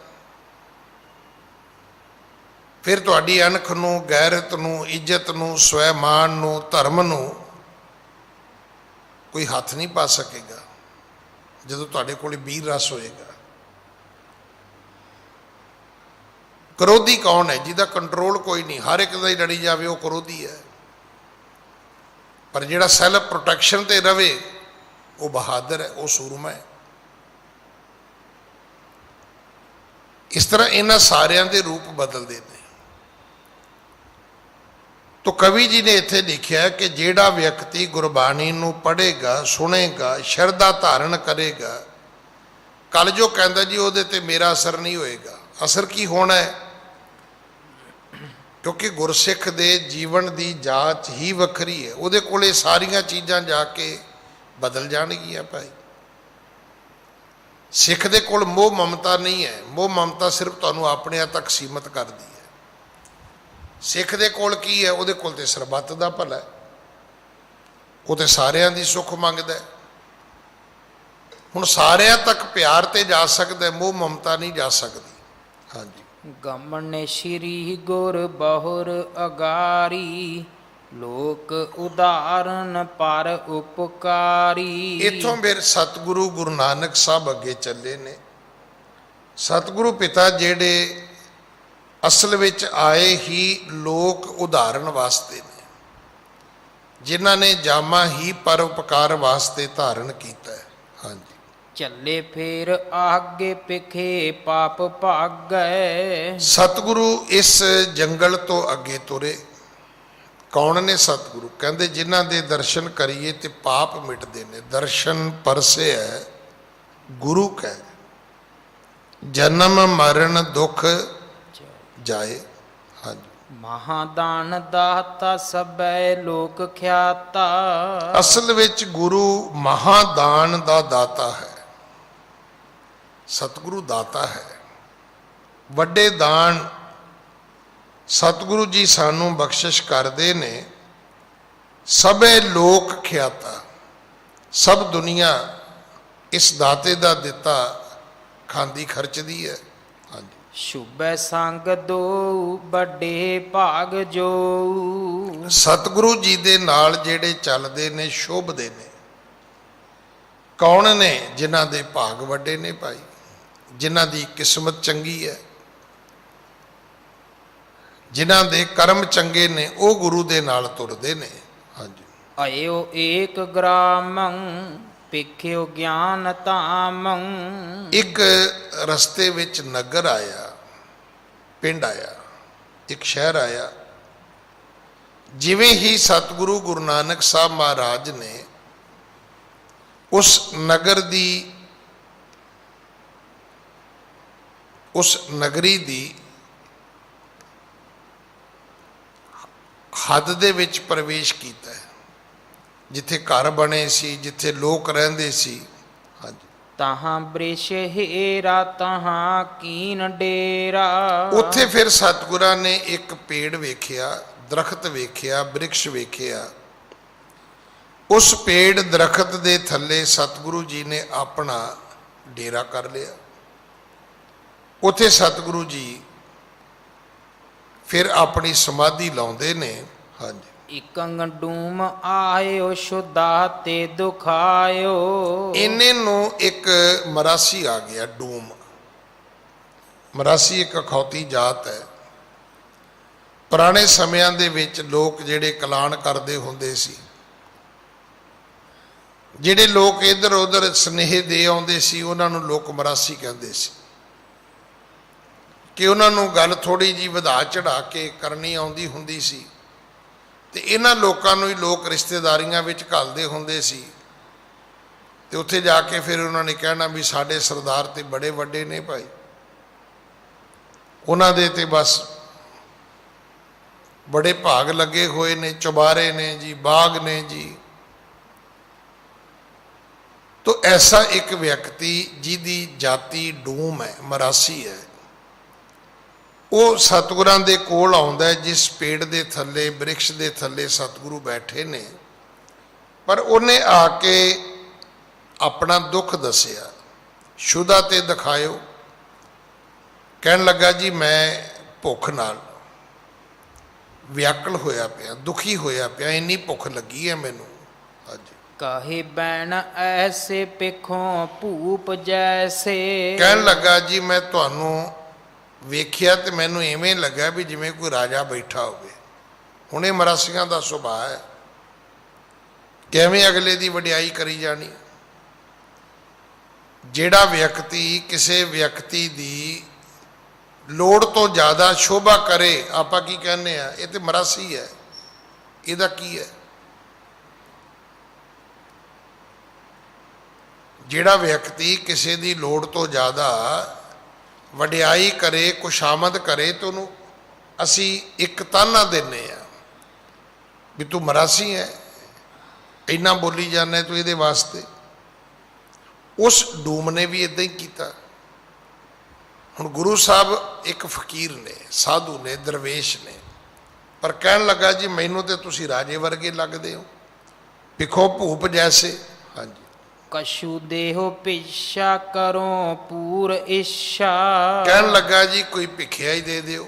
ਫਿਰ ਤੁਹਾਡੀ ਅਣਖ ਨੂੰ, ਗੈਰਤ ਨੂੰ, ਇੱਜ਼ਤ ਨੂੰ, ਸਵੈਮਾਨ ਨੂੰ, ਧਰਮ ਨੂੰ ਕੋਈ ਹੱਥ ਨਹੀਂ ਪਾ ਸਕੇਗਾ ਜਦੋਂ ਤੁਹਾਡੇ ਕੋਲ ਵੀਰ ਰਸ ਹੋਏਗਾ। ਕ੍ਰੋਧੀ ਕੌਣ ਹੈ? ਜਿਹਦਾ ਕੰਟਰੋਲ ਕੋਈ ਨਹੀਂ, ਹਰ ਇੱਕ ਦਾ ਹੀ ਲੜੀ ਜਾਵੇ, ਉਹ ਕ੍ਰੋਧੀ ਹੈ। ਪਰ ਜਿਹੜਾ ਸੈਲਫ ਪ੍ਰੋਟੈਕਸ਼ਨ ਤੇ ਰਵੇ, ਉਹ ਬਹਾਦਰ ਹੈ, ਉਹ ਸੂਰਮਾ ਹੈ। ਇਸ ਤਰ੍ਹਾਂ ਇਹਨਾਂ ਸਾਰਿਆਂ ਦੇ ਰੂਪ ਬਦਲਦੇ ਨੇ। ਤੋ ਕਵੀ ਜੀ ਨੇ ਇੱਥੇ ਲਿਖਿਆ ਕਿ ਜਿਹੜਾ ਵਿਅਕਤੀ ਗੁਰਬਾਣੀ ਨੂੰ ਪੜ੍ਹੇਗਾ, ਸੁਣੇਗਾ, ਸ਼ਰਧਾ ਧਾਰਨ ਕਰੇਗਾ, ਕੱਲ ਜੋ ਕਹਿੰਦਾ ਜੀ ਉਹਦੇ ਤੇ ਮੇਰਾ ਅਸਰ ਨਹੀਂ ਹੋਏਗਾ। ਅਸਰ ਕੀ ਹੋਣਾ ਹੈ? ਕਿਉਂਕਿ ਗੁਰਸਿੱਖ ਦੇ ਜੀਵਨ ਦੀ ਜਾਂਚ ਹੀ ਵੱਖਰੀ ਹੈ। ਉਹਦੇ ਕੋਲੇ ਸਾਰੀਆਂ ਚੀਜ਼ਾਂ ਜਾ ਕੇ ਬਦਲ ਜਾਣਗੀਆਂ ਭਾਈ। ਸਿੱਖ ਦੇ ਕੋਲ ਮੋਹ ਮਮਤਾ ਨਹੀਂ ਹੈ। ਮੋਹ ਮਮਤਾ ਸਿਰਫ ਤੁਹਾਨੂੰ ਆਪਣਿਆਂ ਤੱਕ ਸੀਮਤ ਕਰਦੀ ਹੈ। ਸਿੱਖ ਦੇ ਕੋਲ ਕੀ ਹੈ? ਉਹਦੇ ਕੋਲ ਤੇ ਸਰਬੱਤ ਦਾ ਭਲਾ ਹੈ। ਉਹ ਤੇ ਸਾਰਿਆਂ ਦੀ ਸੁੱਖ ਮੰਗਦਾ ਹੈ। ਹੁਣ ਸਾਰਿਆਂ ਤੱਕ ਪਿਆਰ ਤੇ ਜਾ ਸਕਦਾ, ਮੋਹ ਮਮਤਾ ਨਹੀਂ ਜਾ ਸਕਦੀ। ਹਾਂਜੀ। ਗਮਨ ਸ਼੍ਰੀ ਗੁਰ ਬਹੁਰ ਅਗਾਰੀ, ਲੋਕ ਉਦਾਹਰਨ ਪਰ ਉਪਕਾਰੀ। ਇੱਥੋਂ ਫਿਰ ਸਤਿਗੁਰੂ ਗੁਰੂ ਨਾਨਕ ਸਾਹਿਬ ਅੱਗੇ ਚੱਲੇ ਨੇ। ਸਤਿਗੁਰੂ ਪਿਤਾ ਜਿਹੜੇ ਅਸਲ ਵਿੱਚ ਆਏ ਹੀ ਲੋਕ ਉਦਾਹਰਨ ਵਾਸਤੇ ਨੇ, ਜਿਨ੍ਹਾਂ ਨੇ ਜਾਮਾ ਹੀ ਪਰਉਪਕਾਰ ਵਾਸਤੇ ਧਾਰਨ ਕੀਤਾ ਹੈ। ਹਾਂਜੀ। ਚੱਲੇ ਫੇਰ ਆਗੇ ਪਿਖੇ ਪਾਪ ਭਾਗੈ। ਸਤਿਗੁਰੂ ਇਸ ਜੰਗਲ ਤੋਂ ਅੱਗੇ ਤੁਰੇ। ਕੌਣ ਨੇ ਸਤਿਗੁਰੂ? ਕਹਿੰਦੇ ਜਿਨ੍ਹਾਂ ਦੇ ਦਰਸ਼ਨ ਕਰੀਏ ਤੇ ਪਾਪ ਮਿਟਦੇ ਨੇ। ਦਰਸ਼ਨ ਪਰਸੇ ਹੈ ਗੁਰੂ ਕਹਿ, ਜਨਮ ਮਰਨ ਦੁੱਖ ਜਾਏ। ਹਾਂਜੀ। ਮਹਾਦਾਨ ਦਾਤਾ ਸਭੈ ਲੋਕ ਖਿਆਤਾ। ਅਸਲ ਵਿੱਚ ਗੁਰੂ ਮਹਾਦਾਨ ਦਾ ਦਾਤਾ ਹੈ। ਸਤਿਗੁਰੂ ਦਾਤਾ ਹੈ। ਵੱਡੇ ਦਾਨ ਸਤਿਗੁਰੂ ਜੀ ਸਾਨੂੰ ਬਖਸ਼ਿਸ਼ ਕਰਦੇ ਨੇ। ਸਭੇ ਲੋਕ ਖਿਆਤਾ, ਸਭ ਦੁਨੀਆ ਇਸ ਦਾਤੇ ਦਾ ਦਿੱਤਾ ਖਾਂਦੀ ਖਰਚਦੀ ਹੈ। ਹਾਂਜੀ। ਸ਼ੁਭੈ ਸੰਗ ਦੋ ਵੱਡੇ ਭਾਗ ਜੋ। ਸਤਿਗੁਰੂ ਜੀ ਦੇ ਨਾਲ ਜਿਹੜੇ ਚੱਲਦੇ ਨੇ ਸ਼ੋਭਦੇ ਨੇ। ਕੌਣ ਨੇ? ਜਿਨ੍ਹਾਂ ਦੇ ਭਾਗ ਵੱਡੇ ਨੇ ਭਾਈ, ਜਿਨ੍ਹਾਂ ਦੀ ਕਿਸਮਤ ਚੰਗੀ ਹੈ, ਜਿਨ੍ਹਾਂ ਦੇ ਕਰਮ ਚੰਗੇ ਨੇ, ਉਹ ਗੁਰੂ ਦੇ ਨਾਲ ਤੁਰਦੇ ਨੇ। ਹਾਂਜੀ। ਆਇਓ ਏਕ ਗ੍ਰਾਮੰ ਪਿਖਿਓ ਗਿਆਨ ਧਾਮੰ। ਇੱਕ ਰਸਤੇ ਵਿੱਚ ਨਗਰ ਆਇਆ, ਪਿੰਡ ਆਇਆ, ਇੱਕ ਸ਼ਹਿਰ ਆਇਆ। ਜਿਵੇਂ ਹੀ ਸਤਿਗੁਰੂ ਗੁਰੂ ਨਾਨਕ ਸਾਹਿਬ ਮਹਾਰਾਜ ਨੇ ਉਸ ਨਗਰ ਦੀ, ਉਸ ਨਗਰੀ ਦੀ ਹੱਦ ਦੇ ਵਿੱਚ ਪ੍ਰਵੇਸ਼ ਕੀਤਾ ਹੈ, ਜਿੱਥੇ ਘਰ ਬਣੇ ਸੀ, ਜਿੱਥੇ ਲੋਕ ਰਹਿੰਦੇ ਸੀ। ਹਾਂਜੀ। ਤਹਾਂ ਬ੍ਰਿਸ਼ ਹੇਰਾ ਤਹਾਂ ਕੀਨ ਡੇਰਾ। ਉੱਥੇ ਫਿਰ ਸਤਿਗੁਰਾਂ ਨੇ ਇੱਕ ਪੇੜ ਵੇਖਿਆ, ਦਰਖਤ ਵੇਖਿਆ, ਬ੍ਰਿਕਸ਼ ਵੇਖਿਆ। ਉਸ ਪੇੜ ਦਰਖਤ ਦੇ ਥੱਲੇ ਸਤਿਗੁਰੂ ਜੀ ਨੇ ਆਪਣਾ ਡੇਰਾ ਕਰ ਲਿਆ। ਉੱਥੇ ਸਤਿਗੁਰੂ ਜੀ ਫਿਰ ਆਪਣੀ ਸਮਾਧੀ ਲਾਉਂਦੇ ਨੇ। ਹਾਂਜੀ। ਇਕੰਗ ਡੂਮ ਆਇਓ ਸ਼ੁਦਾ ਤੇ ਦੁਖਾਇਓ। ਇੰਨੇ ਨੂੰ ਇੱਕ ਮਰਾਸੀ ਆ ਗਿਆ। ਡੂਮ, ਮਰਾਸੀ ਇੱਕ ਅਖੌਤੀ ਜਾਤ ਹੈ। ਪੁਰਾਣੇ ਸਮਿਆਂ ਦੇ ਵਿੱਚ ਲੋਕ ਜਿਹੜੇ ਕਲਾਣ ਕਰਦੇ ਹੁੰਦੇ ਸੀ, ਜਿਹੜੇ ਲੋਕ ਇੱਧਰ ਉੱਧਰ ਸੁਨੇਹੇ ਦੇ ਆਉਂਦੇ ਸੀ, ਉਹਨਾਂ ਨੂੰ ਲੋਕ ਮਰਾਸੀ ਕਹਿੰਦੇ ਸੀ। ਕਿ ਉਹਨਾਂ ਨੂੰ ਗੱਲ ਥੋੜ੍ਹੀ ਜਿਹੀ ਵਧਾ ਚੜ੍ਹਾ ਕੇ ਕਰਨੀ ਆਉਂਦੀ ਹੁੰਦੀ ਸੀ, ਤੇ ਇਹਨਾਂ ਲੋਕਾਂ ਨੂੰ ਹੀ ਲੋਕ ਰਿਸ਼ਤੇਦਾਰੀਆਂ ਵਿੱਚ ਘੱਲਦੇ ਹੁੰਦੇ ਸੀ। ਤੇ ਉੱਥੇ ਜਾ ਕੇ ਫਿਰ ਉਹਨਾਂ ਨੇ ਕਹਿਣਾ ਵੀ ਸਾਡੇ ਸਰਦਾਰ ਤੇ ਬੜੇ ਵੱਡੇ ਨੇ ਭਾਈ, ਉਹਨਾਂ ਦੇ ਤੇ ਬਸ ਬੜੇ ਭਾਗ ਲੱਗੇ ਹੋਏ ਨੇ, ਚੁਬਾਰੇ ਨੇ ਜੀ, ਬਾਗ ਨੇ ਜੀ। ਤੋ ਐਸਾ ਇੱਕ ਵਿਅਕਤੀ ਜਿਹਦੀ ਜਾਤੀ ਡੂਮ ਹੈ, ਮਰਾਸੀ ਹੈ, ਉਹ ਸਤਿਗੁਰਾਂ ਦੇ ਕੋਲ ਆਉਂਦਾ। ਜਿਸ ਪੇੜ ਦੇ ਥੱਲੇ, ਬ੍ਰਿਕਸ਼ ਦੇ ਥੱਲੇ ਸਤਿਗੁਰੂ ਬੈਠੇ ਨੇ, ਪਰ ਉਹਨੇ ਆ ਕੇ ਆਪਣਾ ਦੁੱਖ ਦੱਸਿਆ। ਸ਼ੁਦਾ ਤੇ ਦਿਖਾਇਓ। ਕਹਿਣ ਲੱਗਾ ਜੀ ਮੈਂ ਭੁੱਖ ਨਾਲ ਵਿਆਕਲ ਹੋਇਆ ਪਿਆ, ਦੁਖੀ ਹੋਇਆ ਪਿਆ, ਇੰਨੀ ਭੁੱਖ ਲੱਗੀ ਹੈ ਮੈਨੂੰ। ਹਾਂਜੀ। ਕਾਹੇ ਬੈਣ ਐਸੇ ਪਿੱਖੋਂ ਭੂਪ ਜੈਸੇ। ਕਹਿਣ ਲੱਗਾ ਜੀ ਮੈਂ ਤੁਹਾਨੂੰ ਵੇਖਿਆ ਤੇ ਮੈਨੂੰ ਇਵੇਂ ਲੱਗਾ ਵੀ ਜਿਵੇਂ ਕੋਈ ਰਾਜਾ ਬੈਠਾ ਹੋਵੇ। ਹੁਣ ਇਹ ਮਰਾਸੀਆਂ ਦਾ ਸੁਭਾਅ ਹੈ, ਕਿਵੇਂ ਅਗਲੇ ਦੀ ਵਡਿਆਈ ਕਰੀ ਜਾਣੀ। ਜਿਹੜਾ ਵਿਅਕਤੀ ਕਿਸੇ ਵਿਅਕਤੀ ਦੀ ਲੋੜ ਤੋਂ ਜ਼ਿਆਦਾ ਸ਼ੋਭਾ ਕਰੇ, ਆਪਾਂ ਕੀ ਕਹਿੰਦੇ ਆ, ਇਹ ਤੇ ਮਰਾਸੀ ਹੈ। ਇਹਦਾ ਕੀ ਹੈ? ਜਿਹੜਾ ਵਿਅਕਤੀ ਕਿਸੇ ਦੀ ਲੋੜ ਤੋਂ ਜ਼ਿਆਦਾ ਵਡਿਆਈ ਕਰੇ, ਕੁਸ਼ਾਮਦ ਕਰੇ, ਤੇ ਉਹਨੂੰ ਅਸੀਂ ਇੱਕ ਤਾਨਾ ਦਿੰਦੇ ਆ ਵੀ ਤੂੰ ਮਰਾਸੀ ਹੈ, ਇੰਨਾ ਬੋਲੀ ਜਾਂਦਾ ਤੂੰ ਇਹਦੇ ਵਾਸਤੇ। ਉਸ ਡੂਮ ਨੇ ਵੀ ਇਦਾਂ ਹੀ ਕੀਤਾ। ਹੁਣ ਗੁਰੂ ਸਾਹਿਬ ਇੱਕ ਫਕੀਰ ਨੇ, ਸਾਧੂ ਨੇ, ਦਰਵੇਸ਼ ਨੇ, ਪਰ ਕਹਿਣ ਲੱਗਾ ਜੀ ਮੈਨੂੰ ਤੇ ਤੁਸੀਂ ਰਾਜੇ ਵਰਗੇ ਲੱਗਦੇ ਹੋ, ਭਿਖੋ ਭੂਪ ਜੈਸੇ। ਹਾਂਜੀ, ਕਛੂ ਦੇਹੋ ਪਿਛਾ ਕਰੋ ਪੂਰ ਇੱਛਾ। ਕਹਿਣ ਲੱਗਾ ਜੀ ਕੋਈ ਭਿਖਿਆ ਹੀ ਦੇ ਦਿਓ,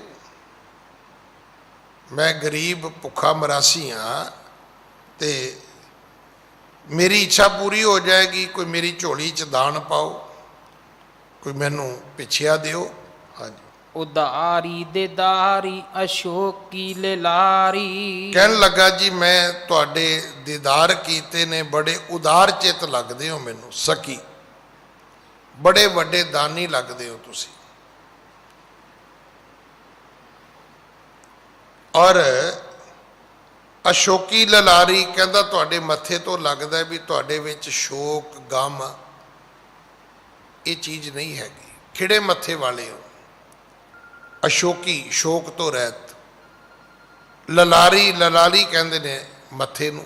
ਮੈਂ ਗਰੀਬ ਭੁੱਖਾ ਮਰਾਸੀ ਹਾਂ ਤੇ ਮੇਰੀ ਇੱਛਾ ਪੂਰੀ ਹੋ ਜਾਏਗੀ। ਕੋਈ ਮੇਰੀ ਝੋਲੀ 'ਚ ਦਾਨ ਪਾਓ, ਕੋਈ ਮੈਨੂੰ ਪਿੱਛਿਆ ਦਿਓ। ਹਾਂਜੀ, ਉਦਾਰੀ ਦੇ ਦਾਰੀ ਅਸ਼ੋਕੀ ਲਿਲਾਰੀ। ਕਹਿਣ ਲੱਗਾ ਜੀ ਮੈਂ ਤੁਹਾਡੇ ਦੀਦਾਰ ਕੀਤੇ ਨੇ, ਬੜੇ ਉਦਾਰ ਚਿੱਤ ਲੱਗਦੇ ਹੋ ਮੈਨੂੰ, ਸਕੀ ਬੜੇ ਵੱਡੇ ਦਾਨੀ ਲੱਗਦੇ ਹੋ ਤੁਸੀਂ। ਔਰ ਅਸ਼ੋਕੀ ਲਲਾਰੀ ਕਹਿੰਦਾ ਤੁਹਾਡੇ ਮੱਥੇ ਤੋਂ ਲੱਗਦਾ ਵੀ ਤੁਹਾਡੇ ਵਿੱਚ ਸ਼ੋਕ ਗਮ ਇਹ ਚੀਜ਼ ਨਹੀਂ ਹੈਗੀ, ਖਿੜੇ ਮੱਥੇ ਵਾਲੇ ਹੋ। ਅਸ਼ੋਕੀ ਸ਼ੋਕ ਤੋਂ ਰਹਿਤ, ਲਲਾਰੀ ਲਲਾਰੀ ਕਹਿੰਦੇ ਨੇ ਮੱਥੇ ਨੂੰ।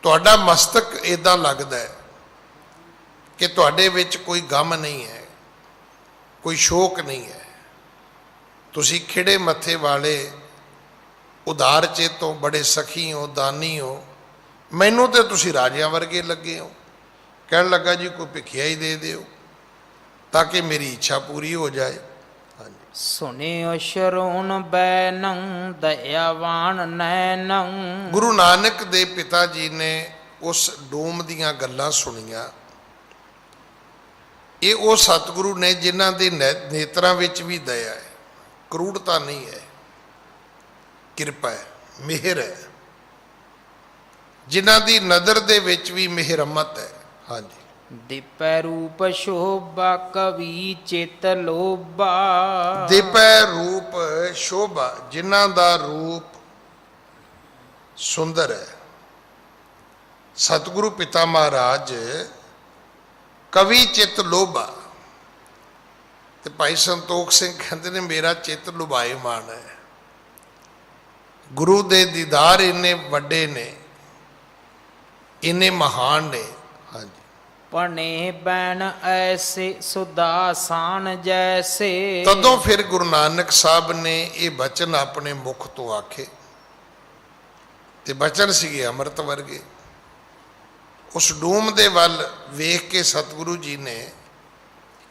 ਤੁਹਾਡਾ ਮਸਤਕ ਇਦਾਂ ਲੱਗਦਾ ਹੈ ਕਿ ਤੁਹਾਡੇ ਵਿੱਚ ਕੋਈ ਗਮ ਨਹੀਂ ਹੈ, ਕੋਈ ਸ਼ੋਕ ਨਹੀਂ ਹੈ, ਤੁਸੀਂ ਖਿੜੇ ਮੱਥੇ ਵਾਲੇ ਉਦਾਰ ਚੇਤੋਂ, ਬੜੇ ਸਖੀ ਹੋ, ਦਾਨੀ ਹੋ, ਮੈਨੂੰ ਤੇ ਤੁਸੀਂ ਰਾਜਿਆਂ ਵਰਗੇ ਲੱਗੇ ਹੋ। ਕਹਿਣ ਲੱਗਾ ਜੀ ਕੋਈ ਭਿਖਿਆ ਹੀ ਦੇ ਦਿਓ ਤਾਂ ਕਿ ਮੇਰੀ ਇੱਛਾ ਪੂਰੀ ਹੋ ਜਾਏ। ਹਾਂਜੀ, ਸੁਨਿਓ ਸ਼ਰੋਣ ਬੈਨੰ ਦਇਆਵਾਨ ਨੈਨੰ। ਗੁਰੂ ਨਾਨਕ ਦੇ ਪਿਤਾ ਜੀ ਨੇ ਉਸ ਡੂਮ ਦੀਆਂ ਗੱਲਾਂ ਸੁਣੀਆਂ। ਇਹ ਉਹ ਸਤਿਗੁਰੂ ਨੇ ਜਿਨ੍ਹਾਂ ਦੇ ਨੇਤਰਾਂ ਵਿੱਚ ਵੀ ਦਇਆ ਹੈ, ਕਰੂੜਤਾ ਨਹੀਂ ਹੈ, ਕਿਰਪਾ ਹੈ, ਮਿਹਰ ਹੈ, ਜਿਨ੍ਹਾਂ ਦੀ ਨਜ਼ਰ ਦੇ ਵਿੱਚ ਵੀ ਮਿਹਰਮਤ ਹੈ। ਹਾਂਜੀ, ਦੀਪੈ ਰੂਪ ਸ਼ੋਭਾ ਕਵੀ ਚਿਤ ਲੋਭਾ। ਦੀਪੈ ਰੂਪ ਸ਼ੋਭਾ, ਜਿਨ੍ਹਾਂ ਦਾ ਰੂਪ ਸੁੰਦਰ ਹੈ। ਸਤਿਗੁਰੂ ਪਿਤਾ ਮਹਾਰਾਜ ਕਵੀ ਚਿਤ ਲੋਭਾ, ਤੇ ਭਾਈ ਸੰਤੋਖ ਸਿੰਘ ਕਹਿੰਦੇ ਨੇ ਮੇਰਾ ਚਿੱਤ ਲੁਭਾਏਮਾਨ ਹੈ। ਗੁਰੂ ਦੇ ਦੀਦਾਰ ਇੰਨੇ ਵੱਡੇ ਨੇ, ਇੰਨੇ ਮਹਾਨ ਨੇ। ਹਾਂਜੀ, ਪਣੇ ਬੈਣ ਐਸੇ ਸੁਦਾਸਾਨ ਜੈਸੇ। ਤਦੋਂ ਫਿਰ ਗੁਰੂ ਨਾਨਕ ਸਾਹਿਬ ਨੇ ਇਹ ਬਚਨ ਆਪਣੇ ਮੁਖ ਤੋਂ ਆਖੇ, ਤੇ ਬਚਨ ਸੀਗੇ ਅੰਮ੍ਰਿਤ ਵਰਗੇ। ਉਸ ਡੂਮ ਦੇ ਵੱਲ ਵੇਖ ਕੇ ਸਤਿਗੁਰੂ ਜੀ ਨੇ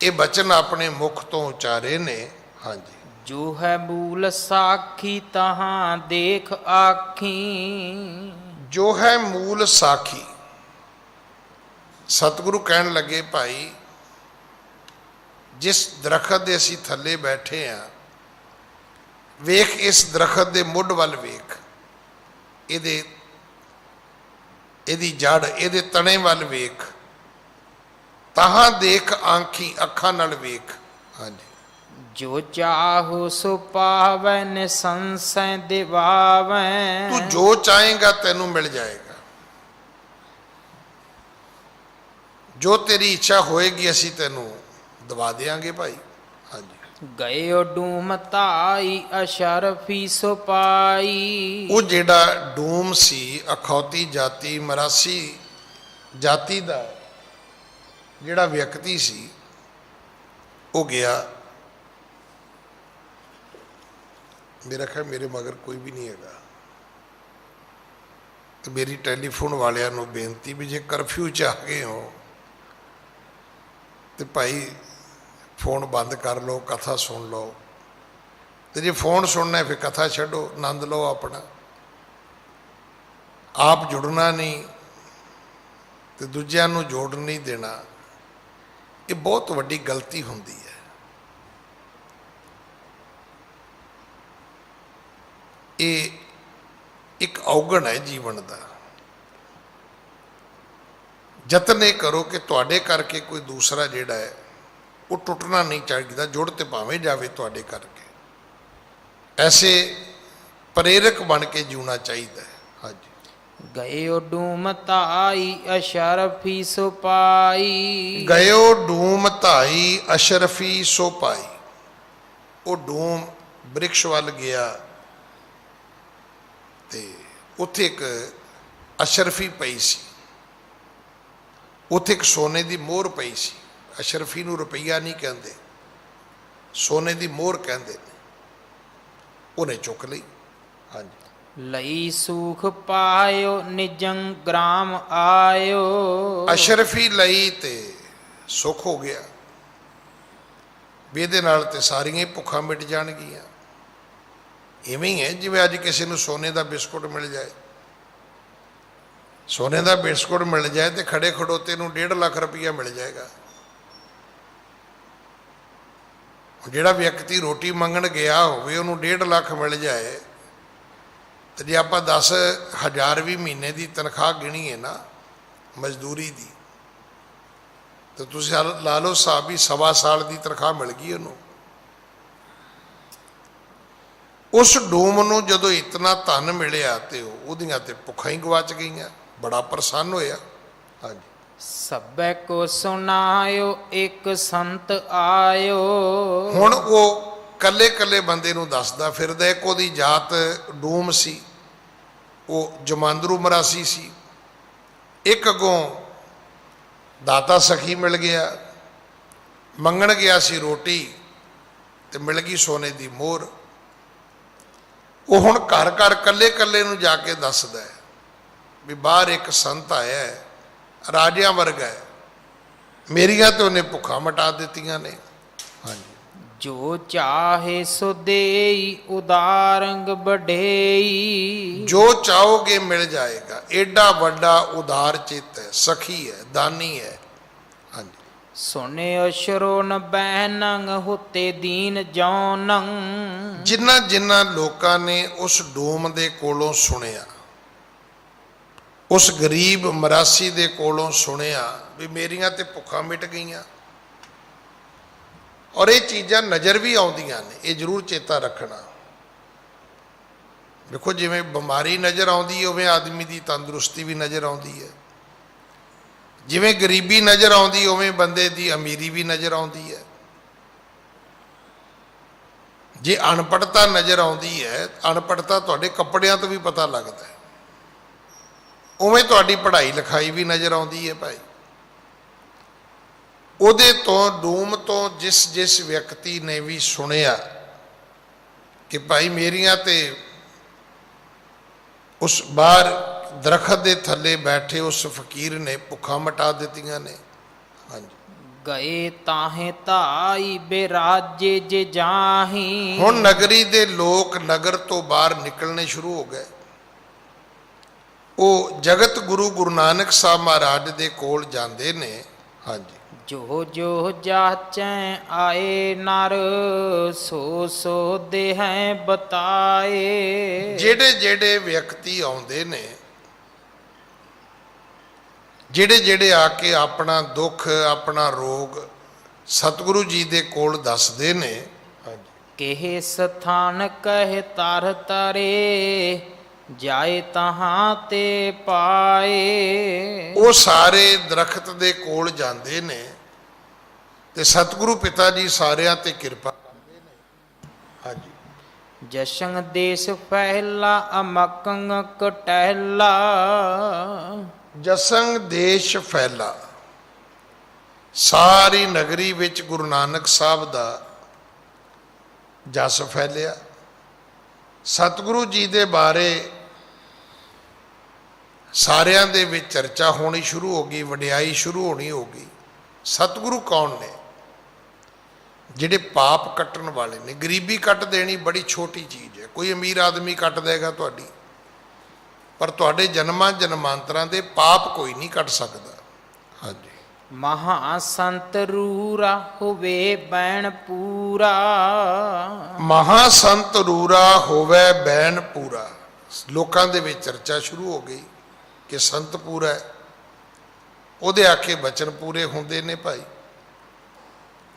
ਇਹ ਬਚਨ ਆਪਣੇ ਮੁਖ ਤੋਂ ਉਚਾਰੇ ਨੇ। ਹਾਂਜੀ, ਜੋ ਹੈ ਮੂਲ ਸਾਖੀ ਤਹਾਂ ਦੇਖ ਆਖੀ। ਜੋ ਹੈ ਮੂਲ ਸਾਖੀ। ਸਤਿਗੁਰੂ ਕਹਿਣ ਲੱਗੇ ਭਾਈ ਜਿਸ ਦਰਖਤ ਦੇ ਅਸੀਂ ਥੱਲੇ ਬੈਠੇ ਆ, ਵੇਖ ਇਸ ਦਰਖਤ ਦੇ ਮੁੱਢ ਵੱਲ ਵੇਖ, ਇਹਦੀ ਜੜ, ਇਹਦੇ ਤਣੇ ਵੱਲ ਵੇਖ, ਤਹਾਂ ਦੇਖ ਆਂਖੀ, ਅੱਖਾਂ ਨਾਲ ਵੇਖ। ਹਾਂਜੀ, ਜੋ ਚਾਹੋ ਸੋ ਪਾਵੈ ਨਿਸੰਸੈ ਦਿਵਾਵੈ। ਤੂੰ ਜੋ ਚਾਹੇਗਾ ਤੈਨੂੰ ਮਿਲ ਜਾਏਗਾ, ਜੋ ਤੇਰੀ ਇੱਛਾ ਹੋਏਗੀ ਅਸੀਂ ਤੈਨੂੰ ਦਵਾ ਦੇਾਂਗੇ ਭਾਈ। ਹਾਂਜੀ, ਗਇਓ ਡੂਮ ਧਾਈ ਅਸ਼ਰਫੀ ਸੋ ਪਾਈ। ਉਹ ਜਿਹੜਾ ਡੂਮ ਸੀ, ਅਖੌਤੀ ਜਾਤੀ ਮਰਾਸੀ ਜਾਤੀ ਦਾ ਜਿਹੜਾ ਵਿਅਕਤੀ ਸੀ, ਉਹ ਗਿਆ। ਮੇਰਾ ਖਿਆਲ ਮੇਰੇ ਮਗਰ ਕੋਈ ਵੀ ਨਹੀਂ ਹੈਗਾ, ਤੇ ਮੇਰੀ ਟੈਲੀਫੋਨ ਵਾਲਿਆਂ ਨੂੰ ਬੇਨਤੀ ਵੀ ਜੇ ਕਰਫਿਊ 'ਚ ਆ ਗਏ ਹੋ ਤੇ ਭਾਈ ਫੋਨ ਬੰਦ ਕਰ ਲਓ, ਕਥਾ ਸੁਣ ਲਓ, ਤੇ ਜੇ ਫੋਨ ਸੁਣਨਾ ਫਿਰ ਕਥਾ ਛੱਡੋ, ਆਨੰਦ ਲਓ ਆਪਣਾ। ਆਪ ਜੁੜਨਾ ਨਹੀਂ ਤੇ ਦੂਜਿਆਂ ਨੂੰ ਜੋੜ ਨਹੀਂ ਦੇਣਾ, ਇਹ ਬਹੁਤ ਵੱਡੀ ਗਲਤੀ ਹੁੰਦੀ ਹੈ। ਇਹ ਇੱਕ ਔਗਣ ਹੈ ਜੀਵਨ ਦਾ। ਯਤਨ ਇਹ ਕਰੋ ਕਿ ਤੁਹਾਡੇ ਕਰਕੇ ਕੋਈ ਦੂਸਰਾ ਜਿਹੜਾ ਹੈ ਉਹ ਟੁੱਟਣਾ ਨਹੀਂ ਚਾਹੀਦਾ, ਜੁੜ ਤੇ ਭਾਵੇਂ ਜਾਵੇ ਤੁਹਾਡੇ ਕਰਕੇ। ਐਸੇ ਪ੍ਰੇਰਕ ਬਣ ਕੇ ਜਿਉਣਾ ਚਾਹੀਦਾ ਹੈ। ਹਾਂਜੀ। ਗਇਓ ਡੂਮ ਧਾਈ ਅਸ਼ਰਫੀ ਸੋ ਪਾਈ। ਗਇਓ ਡੂਮ ਧਾਈ ਅਸ਼ਰਫੀ ਸੋ ਪਾਈ। ਉਹ ਡੂਮ ਬ੍ਰਿਕਸ਼ ਵੱਲ ਗਿਆ ਤੇ ਉੱਥੇ ਇੱਕ ਅਸ਼ਰਫੀ ਪਈ ਸੀ, ਉੱਥੇ ਇੱਕ ਸੋਨੇ ਦੀ ਮੋਹਰ ਪਈ ਸੀ। ਅਸ਼ਰਫੀ ਨੂੰ ਰੁਪਈਆ ਨਹੀਂ ਕਹਿੰਦੇ, ਸੋਨੇ ਦੀ ਮੋਹਰ ਕਹਿੰਦੇ ਨੇ। ਉਹਨੇ ਚੁੱਕ ਲਈ। ਹਾਂਜੀ। ਲਈ ਸੂਖ ਪਾਇਓ ਨਿਜੰ ਗ੍ਰਾਮ ਆਇਓ। ਅਸ਼ਰਫੀ ਲਈ ਤੇ ਸੁੱਖ ਹੋ ਗਿਆ ਵੀ ਇਹਦੇ ਨਾਲ ਤੇ ਸਾਰੀਆਂ ਹੀ ਭੁੱਖਾਂ ਮਿਟ ਜਾਣਗੀਆਂ। ਇਵੇਂ ਹੀ ਹੈ ਜਿਵੇਂ ਅੱਜ ਕਿਸੇ ਨੂੰ ਸੋਨੇ ਦਾ ਬਿਸਕੁਟ ਮਿਲ ਜਾਏ। ਸੋਨੇ ਦਾ ਬਿਸਕੁਟ ਮਿਲ ਜਾਏ ਤੇ ਖੜੇ ਖੜੋਤੇ ਨੂੰ 1.5 ਲੱਖ ਰੁਪਈਆ ਮਿਲ ਜਾਏਗਾ। ਜਿਹੜਾ ਵਿਅਕਤੀ ਰੋਟੀ ਮੰਗਣ ਗਿਆ ਹੋਵੇ ਉਹਨੂੰ 1.5 ਲੱਖ ਮਿਲ ਜਾਏ ਤੇ ਜੇ ਆਪਾਂ 10,000 ਵੀ ਮਹੀਨੇ ਦੀ ਤਨਖਾਹ ਗਿਣੀਏ ਨਾ ਮਜ਼ਦੂਰੀ ਦੀ, ਤੇ ਤੁਸੀਂ ਲਾ ਲਓ ਹਿਸਾਬ ਵੀ 1.25 ਸਾਲ ਦੀ ਤਨਖਾਹ ਮਿਲ ਗਈ ਉਹਨੂੰ। ਉਸ ਡੂਮ ਨੂੰ ਜਦੋਂ ਇਤਨਾ ਧਨ ਮਿਲਿਆ ਤੇ ਉਹਦੀਆਂ ਤੇ ਭੁੱਖਾਂ ਹੀ ਗਵਾਚ ਗਈਆਂ। ਬੜਾ ਪ੍ਰਸੰਨ ਹੋਇਆ। ਹਾਂਜੀ। ਸਭੈ ਕੋ ਸੁਨਾਇਓ ਇੱਕ ਸੰਤ ਆਇਓ। ਹੁਣ ਉਹ ਕੱਲੇ ਕੱਲੇ ਬੰਦੇ ਨੂੰ ਦੱਸਦਾ ਫਿਰਦਾ। ਇੱਕ ਉਹਦੀ ਜਾਤ ਡੂਮ ਸੀ, ਉਹ ਜਮਾਂਦਰੂ ਮਰਾਸੀ ਸੀ। ਇੱਕ ਅੱਗੋਂ ਦਾਤਾ ਸਖੀ ਮਿਲ ਗਿਆ, ਮੰਗਣ ਗਿਆ ਸੀ ਰੋਟੀ ਤੇ ਮਿਲ ਗਈ ਸੋਨੇ ਦੀ ਮੋਹਰ। ਉਹ ਹੁਣ ਘਰ ਘਰ ਕੱਲੇ ਕੱਲੇ ਨੂੰ ਜਾ ਕੇ ਦੱਸਦਾ ਹੈ ਵੀ ਬਾਹਰ ਇੱਕ ਸੰਤ ਆਇਆ ਹੈ, ਰਾਜਿਆਂ ਵਰਗਾ ਹੈ, ਮੇਰੀਆਂ ਤੇ ਉਹਨੇ ਭੁੱਖਾਂ ਮਿਟਾ ਦਿੱਤੀਆਂ ਨੇ। ਹਾਂਜੀ। ਜੋ ਚਾਹੇ ਸੋ ਦੇਈ ਉਦਾਰੰਗ ਬਢੇਈ। ਜੋ ਚਾਹੋਗੇ ਮਿਲ ਜਾਏਗਾ। ਏਡਾ ਵੱਡਾ ਉਦਾਰ ਚਿੱਤ ਹੈ, ਸਖੀ ਹੈ, ਦਾਨੀ ਹੈ। ਹਾਂਜੀ। ਸੁਨਿਓ ਸ਼ਰੋਨ ਬਹਿਨੰ ਹੁਤੇ ਦੀਨ ਜੌਨੰ। ਜਿਨ੍ਹਾਂ ਜਿਨ੍ਹਾਂ ਲੋਕਾਂ ਨੇ ਉਸ ਡੂਮ ਦੇ ਕੋਲੋਂ ਸੁਣਿਆ, ਉਸ ਗਰੀਬ ਮਰਾਸੀ ਦੇ ਕੋਲੋਂ ਸੁਣਿਆ ਵੀ ਮੇਰੀਆਂ ਤੇ ਭੁੱਖਾਂ ਮਿਟ ਗਈਆਂ। ਔਰ ਇਹ ਚੀਜ਼ਾਂ ਨਜ਼ਰ ਵੀ ਆਉਂਦੀਆਂ ਨੇ, ਇਹ ਜ਼ਰੂਰ ਚੇਤਾ ਰੱਖਣਾ। ਦੇਖੋ ਜਿਵੇਂ ਬਿਮਾਰੀ ਨਜ਼ਰ ਆਉਂਦੀ ਉਵੇਂ ਆਦਮੀ ਦੀ ਤੰਦਰੁਸਤੀ ਵੀ ਨਜ਼ਰ ਆਉਂਦੀ ਹੈ। ਜਿਵੇਂ ਗਰੀਬੀ ਨਜ਼ਰ ਆਉਂਦੀ ਉਵੇਂ ਬੰਦੇ ਦੀ ਅਮੀਰੀ ਵੀ ਨਜ਼ਰ ਆਉਂਦੀ ਹੈ। ਜੇ ਅਨਪੜ੍ਹਤਾ ਨਜ਼ਰ ਆਉਂਦੀ ਹੈ, ਅਨਪੜ੍ਹਤਾ ਤੁਹਾਡੇ ਕੱਪੜਿਆਂ ਤੋਂ ਵੀ ਪਤਾ ਲੱਗਦਾ ਹੈ, ਉਵੇਂ ਤੁਹਾਡੀ ਪੜ੍ਹਾਈ ਲਿਖਾਈ ਵੀ ਨਜ਼ਰ ਆਉਂਦੀ ਹੈ ਭਾਈ। ਉਹਦੇ ਤੋਂ ਡੂਮ ਤੋਂ ਜਿਸ ਵਿਅਕਤੀ ਨੇ ਵੀ ਸੁਣਿਆ ਕਿ ਭਾਈ ਮੇਰੀਆਂ ਤੇ ਉਸ ਬਾਹਰ ਦਰਖਤ ਦੇ ਥੱਲੇ ਬੈਠੇ ਉਸ ਫਕੀਰ ਨੇ ਭੁੱਖਾਂ ਮਿਟਾ ਦਿੱਤੀਆਂ ਨੇ। ਹਾਂਜੀ। ਗਏ ਤਾਹੇ ਧਾਈ ਬੇਰਾਜੇ ਜੇ ਜਾਹੀ। ਹੁਣ ਨਗਰੀ ਦੇ ਲੋਕ ਨਗਰ ਤੋਂ ਬਾਹਰ ਨਿਕਲਣੇ ਸ਼ੁਰੂ ਹੋ ਗਏ। ਉਹ ਜਗਤ ਗੁਰੂ ਗੁਰੂ ਨਾਨਕ ਸਾਹਿਬ ਮਹਾਰਾਜ ਦੇ ਕੋਲ ਜਾਂਦੇ ਨੇ। ਹਾਂਜੀ। ਜੋ ਜੋ ਜਾਚੈ ਆਏ ਨਰ ਸੋ ਸੋ ਦੇਹੈ ਬਤਾਏ। ਜਿਹੜੇ ਜਿਹੜੇ ਵਿਅਕਤੀ ਆਉਂਦੇ ਨੇ, ਜਿਹੜੇ ਜਿਹੜੇ ਆ ਕੇ ਆਪਣਾ ਦੁੱਖ ਆਪਣਾ ਰੋਗ ਸਤਿਗੁਰੂ ਜੀ ਦੇ ਕੋਲ ਦੱਸਦੇ ਨੇ। ਕਿਹ ਸਥਾਨ ਕਹਿ ਤਰ ਤਰੇ ਜਾਏ ਤਹਾਂ ਤੇ ਪਾਏ। ਉਹ ਸਾਰੇ ਦਰਖਤ ਦੇ ਕੋਲ ਜਾਂਦੇ ਨੇ ਤੇ ਸਤਿਗੁਰੂ ਪਿਤਾ ਜੀ ਸਾਰਿਆਂ ਤੇ ਕਿਰਪਾ ਕਰਦੇ ਨੇ। ਹਾਂਜੀ। ਜਸ਼ਨ ਦੇਸ਼ ਪਹਿਲਾ ਅਮਕੰਗ ਕਟਹਿਲਾ। ਜਸੰਗ ਦੇਸ਼ ਫੈਲਾ। ਸਾਰੀ ਨਗਰੀ ਵਿੱਚ ਗੁਰੂ ਨਾਨਕ ਸਾਹਿਬ ਦਾ ਜਸ ਫੈਲਿਆ। ਸਤਿਗੁਰੂ ਜੀ ਦੇ ਬਾਰੇ ਸਾਰਿਆਂ ਦੇ ਵਿੱਚ ਚਰਚਾ ਹੋਣੀ ਸ਼ੁਰੂ ਹੋ ਗਈ, ਵਡਿਆਈ ਸ਼ੁਰੂ ਹੋਣੀ ਹੋ ਗਈ। ਸਤਿਗੁਰੂ ਕੌਣ ਨੇ? ਜਿਹੜੇ ਪਾਪ ਕੱਟਣ ਵਾਲੇ ਨੇ। ਗਰੀਬੀ ਕੱਟ ਦੇਣੀ ਬੜੀ ਛੋਟੀ ਚੀਜ਼ ਹੈ, ਕੋਈ ਅਮੀਰ ਆਦਮੀ ਕੱਟ ਦੇਗਾ ਤੁਹਾਡੀ, ਪਰ ਤੁਹਾਡੇ ਜਨਮਾਂ ਜਨਮਾਂਤਰਾਂ ਦੇ ਪਾਪ ਕੋਈ ਨਹੀਂ ਕੱਟ ਸਕਦਾ। ਹਾਂਜੀ। ਮਹਾ ਸੰਤ ਰੂਰਾ ਹੋਵੇ ਬੈਣ ਪੂਰਾ। ਮਹਾ ਸੰਤ ਰੂਰਾ ਹੋਵੇ ਬੈਣ ਪੂਰਾ। ਲੋਕਾਂ ਦੇ ਵਿੱਚ ਚਰਚਾ ਸ਼ੁਰੂ ਹੋ ਗਈ ਕਿ ਸੰਤ ਪੂਰਾ ਹੈ, ਉਹਦੇ ਆਖੇ ਬਚਨ ਪੂਰੇ ਹੁੰਦੇ ਨੇ ਭਾਈ।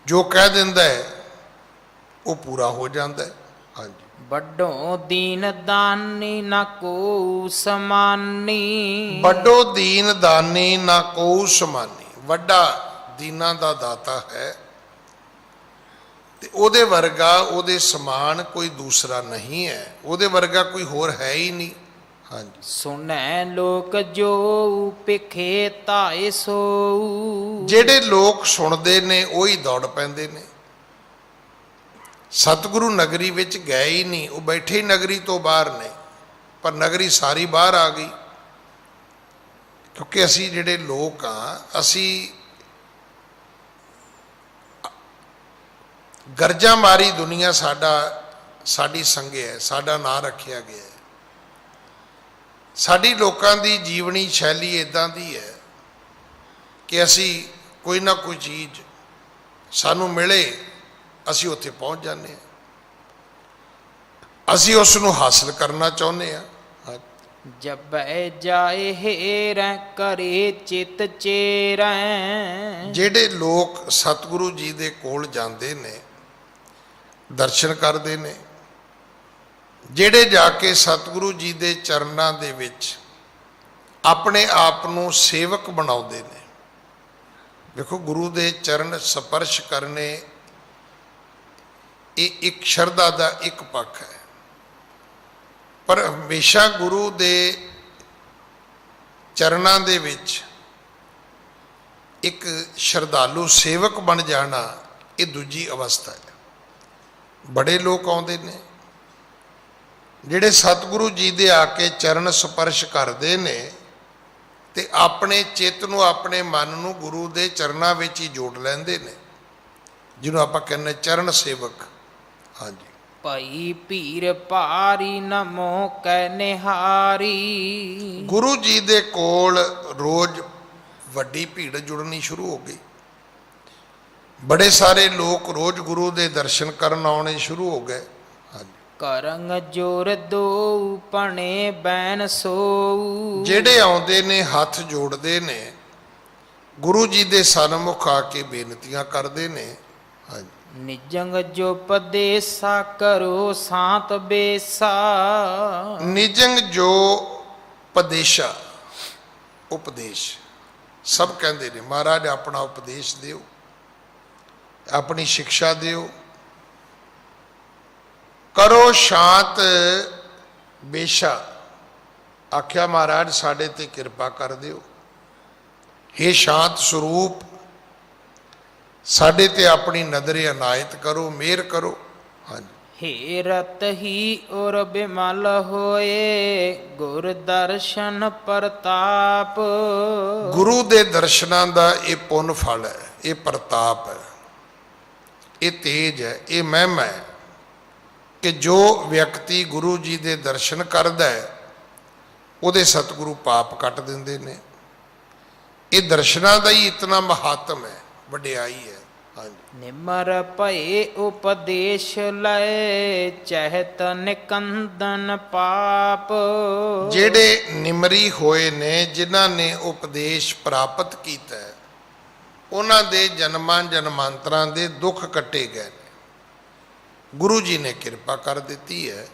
ਜੋ ਕਹਿ ਦਿੰਦਾ ਹੈ ਉਹ ਪੂਰਾ ਹੋ ਜਾਂਦਾ ਹੈ। ਹਾਂਜੀ। ਵੱਡੋ ਦੀਨ ਦਾਨੀ ਨਾ ਕੋ ਸਮਾਨੀ। ਵੱਡੋ ਦੀਨ ਦਾਨੀ ਨਾ ਕੋ ਸਮਾਨੀ। ਵੱਡਾ ਦੀਨਾਂ ਦਾ ਦਾਤਾ ਹੈ ਤੇ ਉਹਦੇ ਵਰਗਾ, ਉਹਦੇ ਸਮਾਨ ਕੋਈ ਦੂਸਰਾ ਨਹੀਂ ਹੈ, ਉਹਦੇ ਵਰਗਾ ਕੋਈ ਹੋਰ ਹੈ ਹੀ ਨਹੀਂ। ਹਾਂਜੀ। ਸੁਣੈ ਲੋਕ ਜੋ ਪਿਖੇ ਧਾਏ ਸੋ। ਜਿਹੜੇ ਲੋਕ ਸੁਣਦੇ ਨੇ ਉਹੀ ਦੌੜ ਪੈਂਦੇ ਨੇ। ਸਤਿਗੁਰੂ ਨਗਰੀ ਵਿੱਚ ਗਏ ਹੀ ਨਹੀਂ, ਉਹ ਬੈਠੇ ਹੀ ਨਗਰੀ ਤੋਂ ਬਾਹਰ ਨੇ, ਪਰ ਨਗਰੀ ਸਾਰੀ ਬਾਹਰ ਆ ਗਈ। ਕਿਉਂਕਿ ਅਸੀਂ ਜਿਹੜੇ ਲੋਕ ਆ, ਅਸੀਂ ਗਰਜਾ ਮਾਰੀ ਦੁਨੀਆ ਸਾਡੀ ਸੰਗੇ ਹੈ, ਸਾਡਾ ਨਾਂ ਰੱਖਿਆ ਗਿਆ ਹੈ। ਸਾਡੀ ਲੋਕਾਂ ਦੀ ਜੀਵਨੀ ਸ਼ੈਲੀ ਇੱਦਾਂ ਦੀ ਹੈ ਕਿ ਅਸੀਂ ਕੋਈ ਨਾ ਕੋਈ ਚੀਜ਼ ਸਾਨੂੰ ਮਿਲੇ, ਅਸੀਂ ਉੱਥੇ ਪਹੁੰਚ ਜਾਂਦੇ ਹਾਂ, ਅਸੀਂ ਉਸ ਨੂੰ ਹਾਸਲ ਕਰਨਾ ਚਾਹੁੰਦੇ ਹਾਂ। ਜਬੈ ਜਾਏ ਹੇਰੈ ਕਰੇ ਚਿਤ ਚੇਰੈ। ਜਿਹੜੇ ਲੋਕ ਸਤਿਗੁਰੂ ਜੀ ਦੇ ਕੋਲ ਜਾਂਦੇ ਨੇ, ਦਰਸ਼ਨ ਕਰਦੇ ਨੇ, ਜਿਹੜੇ ਜਾ ਕੇ ਸਤਿਗੁਰੂ ਜੀ ਦੇ ਚਰਨਾਂ ਦੇ ਵਿੱਚ ਆਪਣੇ ਆਪ ਨੂੰ ਸੇਵਕ ਬਣਾਉਂਦੇ ਨੇ। ਵੇਖੋ, ਗੁਰੂ ਦੇ ਚਰਨ ਸਪਰਸ਼ ਕਰਨੇ ਇਹ ਇੱਕ ਸ਼ਰਧਾ ਦਾ ਇੱਕ ਪੱਖ ਹੈ, ਪਰ ਹਮੇਸ਼ਾ ਗੁਰੂ ਦੇ ਚਰਨਾਂ ਦੇ ਵਿੱਚ ਇੱਕ ਸ਼ਰਧਾਲੂ ਸੇਵਕ ਬਣ ਜਾਣਾ ਇਹ ਦੂਜੀ ਅਵਸਥਾ ਹੈ। ਬੜੇ ਲੋਕ ਆਉਂਦੇ ਨੇ ਜਿਹੜੇ ਸਤਿਗੁਰੂ ਜੀ ਦੇ ਆ ਕੇ ਚਰਨ ਸਪਰਸ਼ ਕਰਦੇ ਨੇ ਤੇ ਆਪਣੇ ਚਿੱਤ ਨੂੰ, ਆਪਣੇ ਮਨ ਨੂੰ ਗੁਰੂ ਦੇ ਚਰਨਾਂ ਵਿੱਚ ਹੀ ਜੋੜ ਲੈਂਦੇ ਨੇ, ਜਿਹਨੂੰ ਆਪਾਂ ਕਹਿੰਦੇ ਚਰਨ ਸੇਵਕ। ਹਾਂਜੀ। ਭਾਈ ਭੀਰ ਭਾਰੀ ਨਮੋ ਕੈ ਨਿਹਾਰੀ। ਗੁਰੂ ਜੀ ਦੇ ਕੋਲ ਰੋਜ਼ ਵੱਡੀ ਭੀੜ ਜੁੜਨੀ ਸ਼ੁਰੂ ਹੋ ਗਈ। ਬੜੇ ਸਾਰੇ ਲੋਕ ਰੋਜ਼ ਗੁਰੂ ਦੇ ਦਰਸ਼ਨ ਕਰਨ ਆਉਣੇ ਸ਼ੁਰੂ ਹੋ ਗਏ। ਹਾਂਜੀ। ਕਰੰਗ ਜੋਰ ਦੋ ਪਣੇ ਬੈਨ ਸੋ। ਜਿਹੜੇ ਆਉਂਦੇ ਨੇ ਹੱਥ ਜੋੜਦੇ ਨੇ, ਗੁਰੂ ਜੀ ਦੇ ਸਨਮੁਖ ਆ ਕੇ ਬੇਨਤੀਆਂ ਕਰਦੇ ਨੇ। ਹਾਂਜੀ। ਨਿਜੰਗ ਜੋ ਪਦੇਸਾ ਕਰੋ ਸਾਤ ਬੇਸਾ। ਨਿਜੰਗ ਜੋ ਪਦੇਸ਼ਾ, ਉਪਦੇਸ਼ ਸਭ ਕਹਿੰਦੇ ਨੇ ਮਹਾਰਾਜ ਆਪਣਾ ਉਪਦੇਸ਼ ਦਿਓ, ਆਪਣੀ ਸਿੱਖਿਆ ਦਿਓ। ਕਰੋ ਸ਼ਾਂਤ ਬੇਸ਼ਾ, ਆਖਿਆ ਮਹਾਰਾਜ ਸਾਡੇ ਤੇ ਕਿਰਪਾ ਕਰ ਦਿਓ। हे ਸ਼ਾਂਤ ਸਰੂਪ, ਸਾਡੇ ਤੇ ਆਪਣੀ ਨਜ਼ਰ ਇਨਾਇਤ ਕਰੋ, ਮਿਹਰ ਕਰੋ। ਹਾਂਜੀ। ਹੇ ਰਤ ਹੀ ਔਰ ਬਿਮਲ ਹੋਏ ਗੁਰ ਦਰਸ਼ਨ ਪ੍ਰਤਾਪ। ਗੁਰੂ ਦੇ ਦਰਸ਼ਨਾਂ ਦਾ ਇਹ ਪੁੰਨ ਫਲ ਹੈ, ਇਹ ਪ੍ਰਤਾਪ ਹੈ, ਇਹ ਤੇਜ ਹੈ, ਇਹ ਮਹਿਮਾ ਹੈ ਕਿ ਜੋ ਵਿਅਕਤੀ ਗੁਰੂ ਜੀ ਦੇ ਦਰਸ਼ਨ ਕਰਦਾ ਹੈ ਉਹਦੇ ਸਤਿਗੁਰੂ ਪਾਪ ਕੱਟ ਦਿੰਦੇ ਨੇ। ਇਹ ਦਰਸ਼ਨਾਂ ਦਾ ਹੀ ਇਤਨਾ ਮਹਾਤਮ ਹੈ, ਵਡਿਆਈ ਹੈ। ਹਾਂਜੀ। ਨਿਮਰ ਭਏ ਉਪਦੇਸ਼ ਲਏ ਚਹਿਤ ਨਿਕੰਦਨ ਪਾਪ। ਜਿਹੜੇ ਨਿਮਰੀ ਹੋਏ ਨੇ, ਜਿਨ੍ਹਾਂ ਨੇ ਉਪਦੇਸ਼ ਪ੍ਰਾਪਤ ਕੀਤਾ ਹੈ, ਉਹਨਾਂ ਦੇ ਜਨਮਾਂ ਜਨਮਾਂਤਰਾਂ ਦੇ ਦੁੱਖ ਕੱਟੇ ਗਏ ਨੇ। ਗੁਰੂ ਜੀ ਨੇ ਕਿਰਪਾ ਕਰ ਦਿੱਤੀ ਹੈ।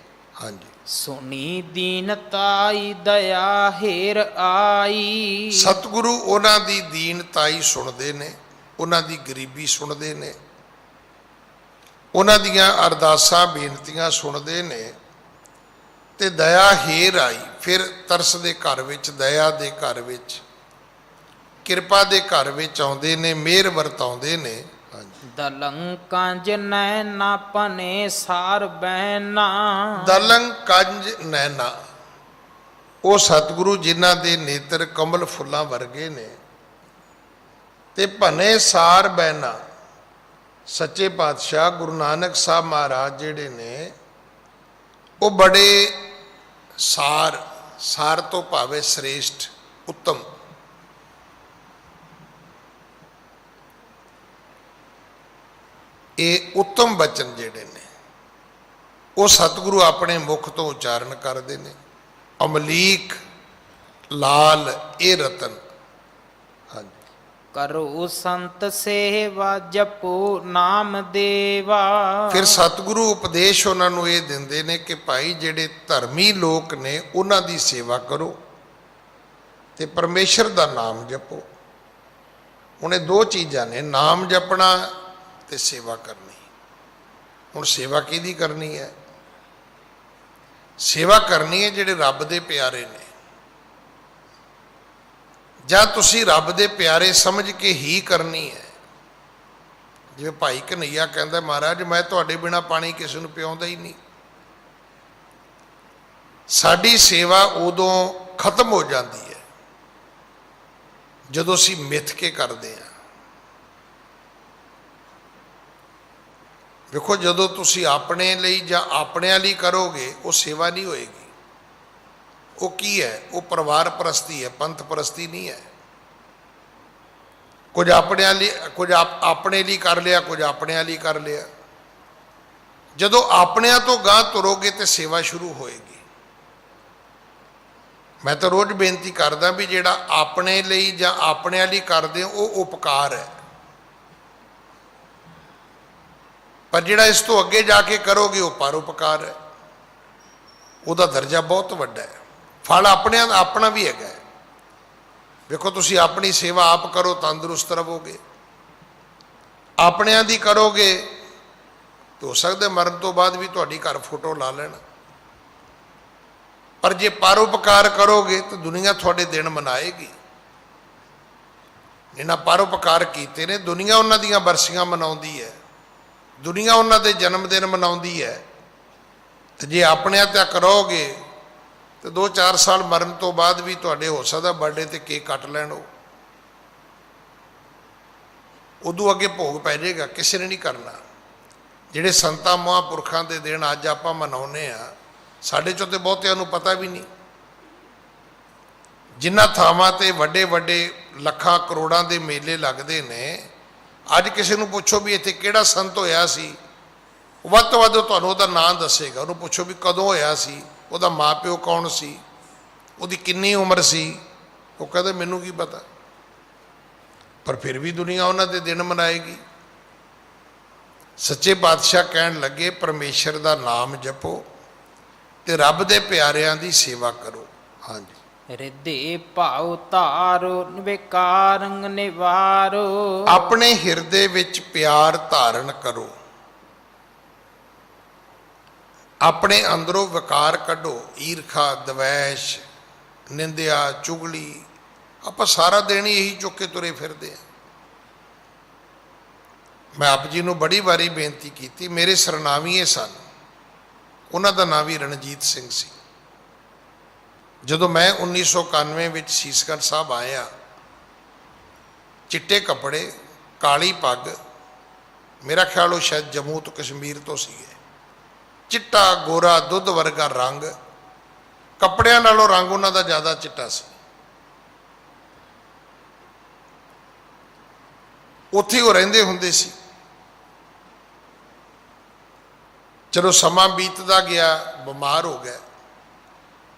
ਹਾਂਜੀ। ਸੁਣੀ ਦੀਨਤਾਈ ਦਇਆ ਹੇਰ ਆਈ। ਸਤਿਗੁਰੂ ਉਹਨਾਂ ਦੀ ਦੀਨਤਾਈ ਸੁਣਦੇ ਨੇ, ਉਹਨਾਂ ਦੀ ਗਰੀਬੀ ਸੁਣਦੇ ਨੇ, ਉਹਨਾਂ ਦੀਆਂ ਅਰਦਾਸਾਂ ਬੇਨਤੀਆਂ ਸੁਣਦੇ ਨੇ ਤੇ ਦਇਆ ਹੇਰ ਆਈ। ਫਿਰ ਤਰਸ ਦੇ ਘਰ ਵਿੱਚ, ਦਇਆ ਦੇ ਘਰ ਵਿੱਚ, ਕਿਰਪਾ ਦੇ ਘਰ ਵਿੱਚ ਆਉਂਦੇ ਨੇ, ਮਿਹਰ ਵਰਤਾਉਂਦੇ ਨੇ। ਦਲੰ ਕੰਜ ਨੈਣਾ ਪਨੇ ਸਾਰ ਬੈਨਾ। ਦਲੰ ਕੰਜ ਨੈਣਾ, ਉਹ ਸਤਿਗੁਰੂ ਜਿਨ੍ਹਾਂ ਦੇ ਨੇਤਰ ਕਮਲ ਫੁੱਲਾਂ ਵਰਗੇ ਨੇ, ਤੇ ਭਨੇ ਸਾਰ ਬੈਨਾ, ਸੱਚੇ ਪਾਤਸ਼ਾਹ ਗੁਰੂ ਨਾਨਕ ਸਾਹਿਬ ਮਹਾਰਾਜ ਜਿਹੜੇ ਨੇ ਉਹ ਬੜੇ ਸਾਰ ਤੋਂ ਭਾਵੇਂ ਸ੍ਰੇਸ਼ਟ, ਉੱਤਮ, ਇਹ ਉੱਤਮ ਬਚਨ ਜਿਹੜੇ ਨੇ ਉਹ ਸਤਿਗੁਰੂ ਆਪਣੇ ਮੁਖ ਤੋਂ ਉਚਾਰਨ ਕਰਦੇ ਨੇ। ਅਮਲੀਕ ਲਾਲ ਇਹ ਰਤਨ। ਹਾਂਜੀ। ਕਰੋ ਸੰਤ ਸੇਵਾ ਜਪੋ ਨਾਮ ਦੇਵਾ। ਫਿਰ ਸਤਿਗੁਰੂ ਉਪਦੇਸ਼ ਉਹਨਾਂ ਨੂੰ ਇਹ ਦਿੰਦੇ ਨੇ ਕਿ ਭਾਈ ਜਿਹੜੇ ਧਰਮੀ ਲੋਕ ਨੇ ਉਹਨਾਂ ਦੀ ਸੇਵਾ ਕਰੋ ਤੇ ਪਰਮੇਸ਼ਰ ਦਾ ਨਾਮ ਜਪੋ। ਹੁਣ ਇਹ ਦੋ ਚੀਜ਼ਾਂ ਨੇ, ਨਾਮ ਜਪਣਾ ਤੇ ਸੇਵਾ ਕਰਨੀ। ਹੁਣ ਸੇਵਾ ਕਿਹਦੀ ਕਰਨੀ ਹੈ? ਸੇਵਾ ਕਰਨੀ ਹੈ ਜਿਹੜੇ ਰੱਬ ਦੇ ਪਿਆਰੇ ਨੇ। ਜਾਂ ਤੁਸੀਂ ਰੱਬ ਦੇ ਪਿਆਰੇ ਸਮਝ ਕੇ ਹੀ ਕਰਨੀ ਹੈ। ਜਿਵੇਂ ਭਾਈ ਕਨਈਆ ਕਹਿੰਦਾ, ਮਹਾਰਾਜ ਮੈਂ ਤੁਹਾਡੇ ਬਿਨਾ ਪਾਣੀ ਕਿਸੇ ਨੂੰ ਪਿਆਉਂਦਾ ਹੀ ਨਹੀਂ। ਸਾਡੀ ਸੇਵਾ ਉਦੋਂ ਖਤਮ ਹੋ ਜਾਂਦੀ ਹੈ ਜਦੋਂ ਅਸੀਂ ਮਿੱਥ ਕੇ ਕਰਦੇ ਹਾਂ। ਵੇਖੋ, ਜਦੋਂ ਤੁਸੀਂ ਆਪਣੇ ਲਈ ਜਾਂ ਆਪਣਿਆਂ ਲਈ ਕਰੋਗੇ ਉਹ ਸੇਵਾ ਨਹੀਂ ਹੋਏਗੀ। ਉਹ ਕੀ ਹੈ? ਉਹ ਪਰਿਵਾਰ ਪ੍ਰਸਤੀ ਹੈ, ਪੰਥ ਪ੍ਰਸਤੀ ਨਹੀਂ ਹੈ। ਕੁਝ ਆਪਣਿਆਂ ਲਈ, ਕੁਝ ਆਪਣੇ ਲਈ ਕਰ ਲਿਆ, ਕੁਝ ਆਪਣਿਆਂ ਲਈ ਕਰ ਲਿਆ। ਜਦੋਂ ਆਪਣਿਆਂ ਤੋਂ ਗਾਂਹ ਤੁਰੋਗੇ ਤੇ ਸੇਵਾ ਸ਼ੁਰੂ ਹੋਏਗੀ। ਮੈਂ ਤਾਂ ਰੋਜ਼ ਬੇਨਤੀ ਕਰਦਾ ਵੀ ਜਿਹੜਾ ਆਪਣੇ ਲਈ ਜਾਂ ਆਪਣਿਆਂ ਲਈ ਕਰਦੇ ਹੋ ਉਹ ਉਪਕਾਰ ਹੈ, ਪਰ ਜਿਹੜਾ ਇਸ ਤੋਂ ਅੱਗੇ ਜਾ ਕੇ ਕਰੋਗੇ ਉਹ ਪਰਉਪਕਾਰ ਹੈ। ਉਹਦਾ ਦਰਜਾ ਬਹੁਤ ਵੱਡਾ ਹੈ। ਫਲ ਆਪਣਿਆਂ ਦਾ ਆਪਣਾ ਵੀ ਹੈਗਾ। ਵੇਖੋ, ਤੁਸੀਂ ਆਪਣੀ ਸੇਵਾ ਆਪ ਕਰੋ, ਤੰਦਰੁਸਤ ਰਹੋਗੇ। ਆਪਣਿਆਂ ਦੀ ਕਰੋਗੇ ਤਾਂ ਹੋ ਸਕਦਾ ਮਰਨ ਤੋਂ ਬਾਅਦ ਵੀ ਤੁਹਾਡੀ ਘਰ ਫੋਟੋ ਲਾ ਲੈਣ। ਪਰ ਜੇ ਪਰਉਪਕਾਰ ਕਰੋਗੇ ਤਾਂ ਦੁਨੀਆ ਤੁਹਾਡੇ ਦਿਨ ਮਨਾਏਗੀ। ਜਿਹਨਾਂ ਪਰਉਪਕਾਰ ਕੀਤੇ ਨੇ, ਦੁਨੀਆ ਉਹਨਾਂ ਦੀਆਂ ਬਰਸੀਆਂ ਮਨਾਉਂਦੀ ਹੈ, ਦੁਨੀਆ ਉਹਨਾਂ ਦੇ ਜਨਮ ਦਿਨ ਮਨਾਉਂਦੀ ਹੈ। ਤੇ ਜੇ ਆਪਣਿਆਂ ਤੇ ਕਰੋਗੇ ਤੇ 2-4 ਸਾਲ ਮਰਨ ਤੋਂ ਬਾਅਦ ਵੀ ਤੁਹਾਡੇ ਹੋ ਸਕਦਾ ਬਰਥਡੇ ਤੇ ਕੇਕ ਕੱਟ ਲੈਣ। ਉਦੋਂ ਅੱਗੇ ਭੋਗ ਪੈ ਜਾਏਗਾ, ਕਿਸੇ ਨੇ ਨਹੀਂ ਕਰਨਾ। ਜਿਹੜੇ ਸੰਤਾਂ ਮਹਾਂਪੁਰਖਾਂ ਦੇ ਦਿਨ ਅੱਜ ਆਪਾਂ ਮਨਾਉਂਦੇ ਆ, ਸਾਡੇ ਚੋਂ ਤੇ ਬਹੁਤਿਆਂ ਨੂੰ ਪਤਾ ਵੀ ਨਹੀਂ। ਜਿਨ੍ਹਾਂ ਥਾਵਾਂ ਤੇ ਵੱਡੇ ਵੱਡੇ ਲੱਖਾਂ ਕਰੋੜਾਂ ਦੇ ਮੇਲੇ ਲੱਗਦੇ ਨੇ, ਅੱਜ ਕਿਸੇ ਨੂੰ ਪੁੱਛੋ ਵੀ ਇੱਥੇ ਕਿਹੜਾ ਸੰਤ ਹੋਇਆ ਸੀ, ਵੱਧ ਤੋਂ ਵੱਧ ਤੁਹਾਨੂੰ ਉਹਦਾ ਨਾਂ ਦੱਸੇਗਾ। ਉਹਨੂੰ ਪੁੱਛੋ ਵੀ ਕਦੋਂ ਹੋਇਆ ਸੀ, ਉਹਦਾ ਮਾਂ ਪਿਓ ਕੌਣ ਸੀ, ਉਹਦੀ ਕਿੰਨੀ ਉਮਰ ਸੀ, ਉਹ ਕਹਿੰਦਾ ਮੈਨੂੰ ਕੀ ਪਤਾ। ਪਰ ਫਿਰ ਵੀ ਦੁਨੀਆ ਉਹਨਾਂ ਦੇ ਦਿਨ ਮਨਾਏਗੀ। ਸੱਚੇ ਪਾਤਸ਼ਾਹ ਕਹਿਣ ਲੱਗੇ, ਪਰਮੇਸ਼ਰ ਦਾ ਨਾਮ ਜਪੋ ਤੇ ਰੱਬ ਦੇ ਪਿਆਰਿਆਂ ਦੀ ਸੇਵਾ ਕਰੋ। ਹਾਂਜੀ। ਰਿਧੇ ਭਾਉ ਧਾਰੋ ਵਿਕਾਰੰਗ ਨਿਵਾਰੋ। ਆਪਣੇ ਹਿਰਦੇ ਵਿੱਚ ਪਿਆਰ ਧਾਰਨ ਕਰੋ, ਆਪਣੇ ਅੰਦਰੋਂ ਵਿਕਾਰ ਕੱਢੋ। ਈਰਖਾ, ਦਵੈਸ਼, ਨਿੰਦਿਆ, ਚੁਗਲੀ, ਆਪਾਂ ਸਾਰਾ ਦਿਨ ਹੀ ਇਹੀ ਚੁੱਕ ਕੇ ਤੁਰੇ ਫਿਰਦੇ ਹਾਂ। ਮੈਂ ਆਪ ਜੀ ਨੂੰ ਬੜੀ ਵਾਰੀ ਬੇਨਤੀ ਕੀਤੀ, ਮੇਰੇ ਸਰਨਾਵੀਏ ਸਨ, ਉਹਨਾਂ ਦਾ ਨਾਂ ਵੀ ਰਣਜੀਤ ਸਿੰਘ ਸੀ। ਜਦੋਂ ਮੈਂ 1991 ਵਿੱਚ ਸੀਸਗੰਜ ਸਾਹਿਬ ਆਇਆ, ਚਿੱਟੇ ਕੱਪੜੇ, ਕਾਲੀ ਪੱਗ, ਮੇਰਾ ਖਿਆਲ ਉਹ ਸ਼ਾਇਦ ਜੰਮੂ ਤੋਂ ਕਸ਼ਮੀਰ ਤੋਂ ਸੀਗੇ। ਚਿੱਟਾ ਗੋਰਾ ਦੁੱਧ ਵਰਗਾ ਰੰਗ, ਕੱਪੜਿਆਂ ਨਾਲੋਂ ਰੰਗ ਉਹਨਾਂ ਦਾ ਜ਼ਿਆਦਾ ਚਿੱਟਾ ਸੀ। ਉੱਥੇ ਉਹ ਰਹਿੰਦੇ ਹੁੰਦੇ ਸੀ। ਚਲੋ ਸਮਾਂ ਬੀਤਦਾ ਗਿਆ, ਬਿਮਾਰ ਹੋ ਗਏ।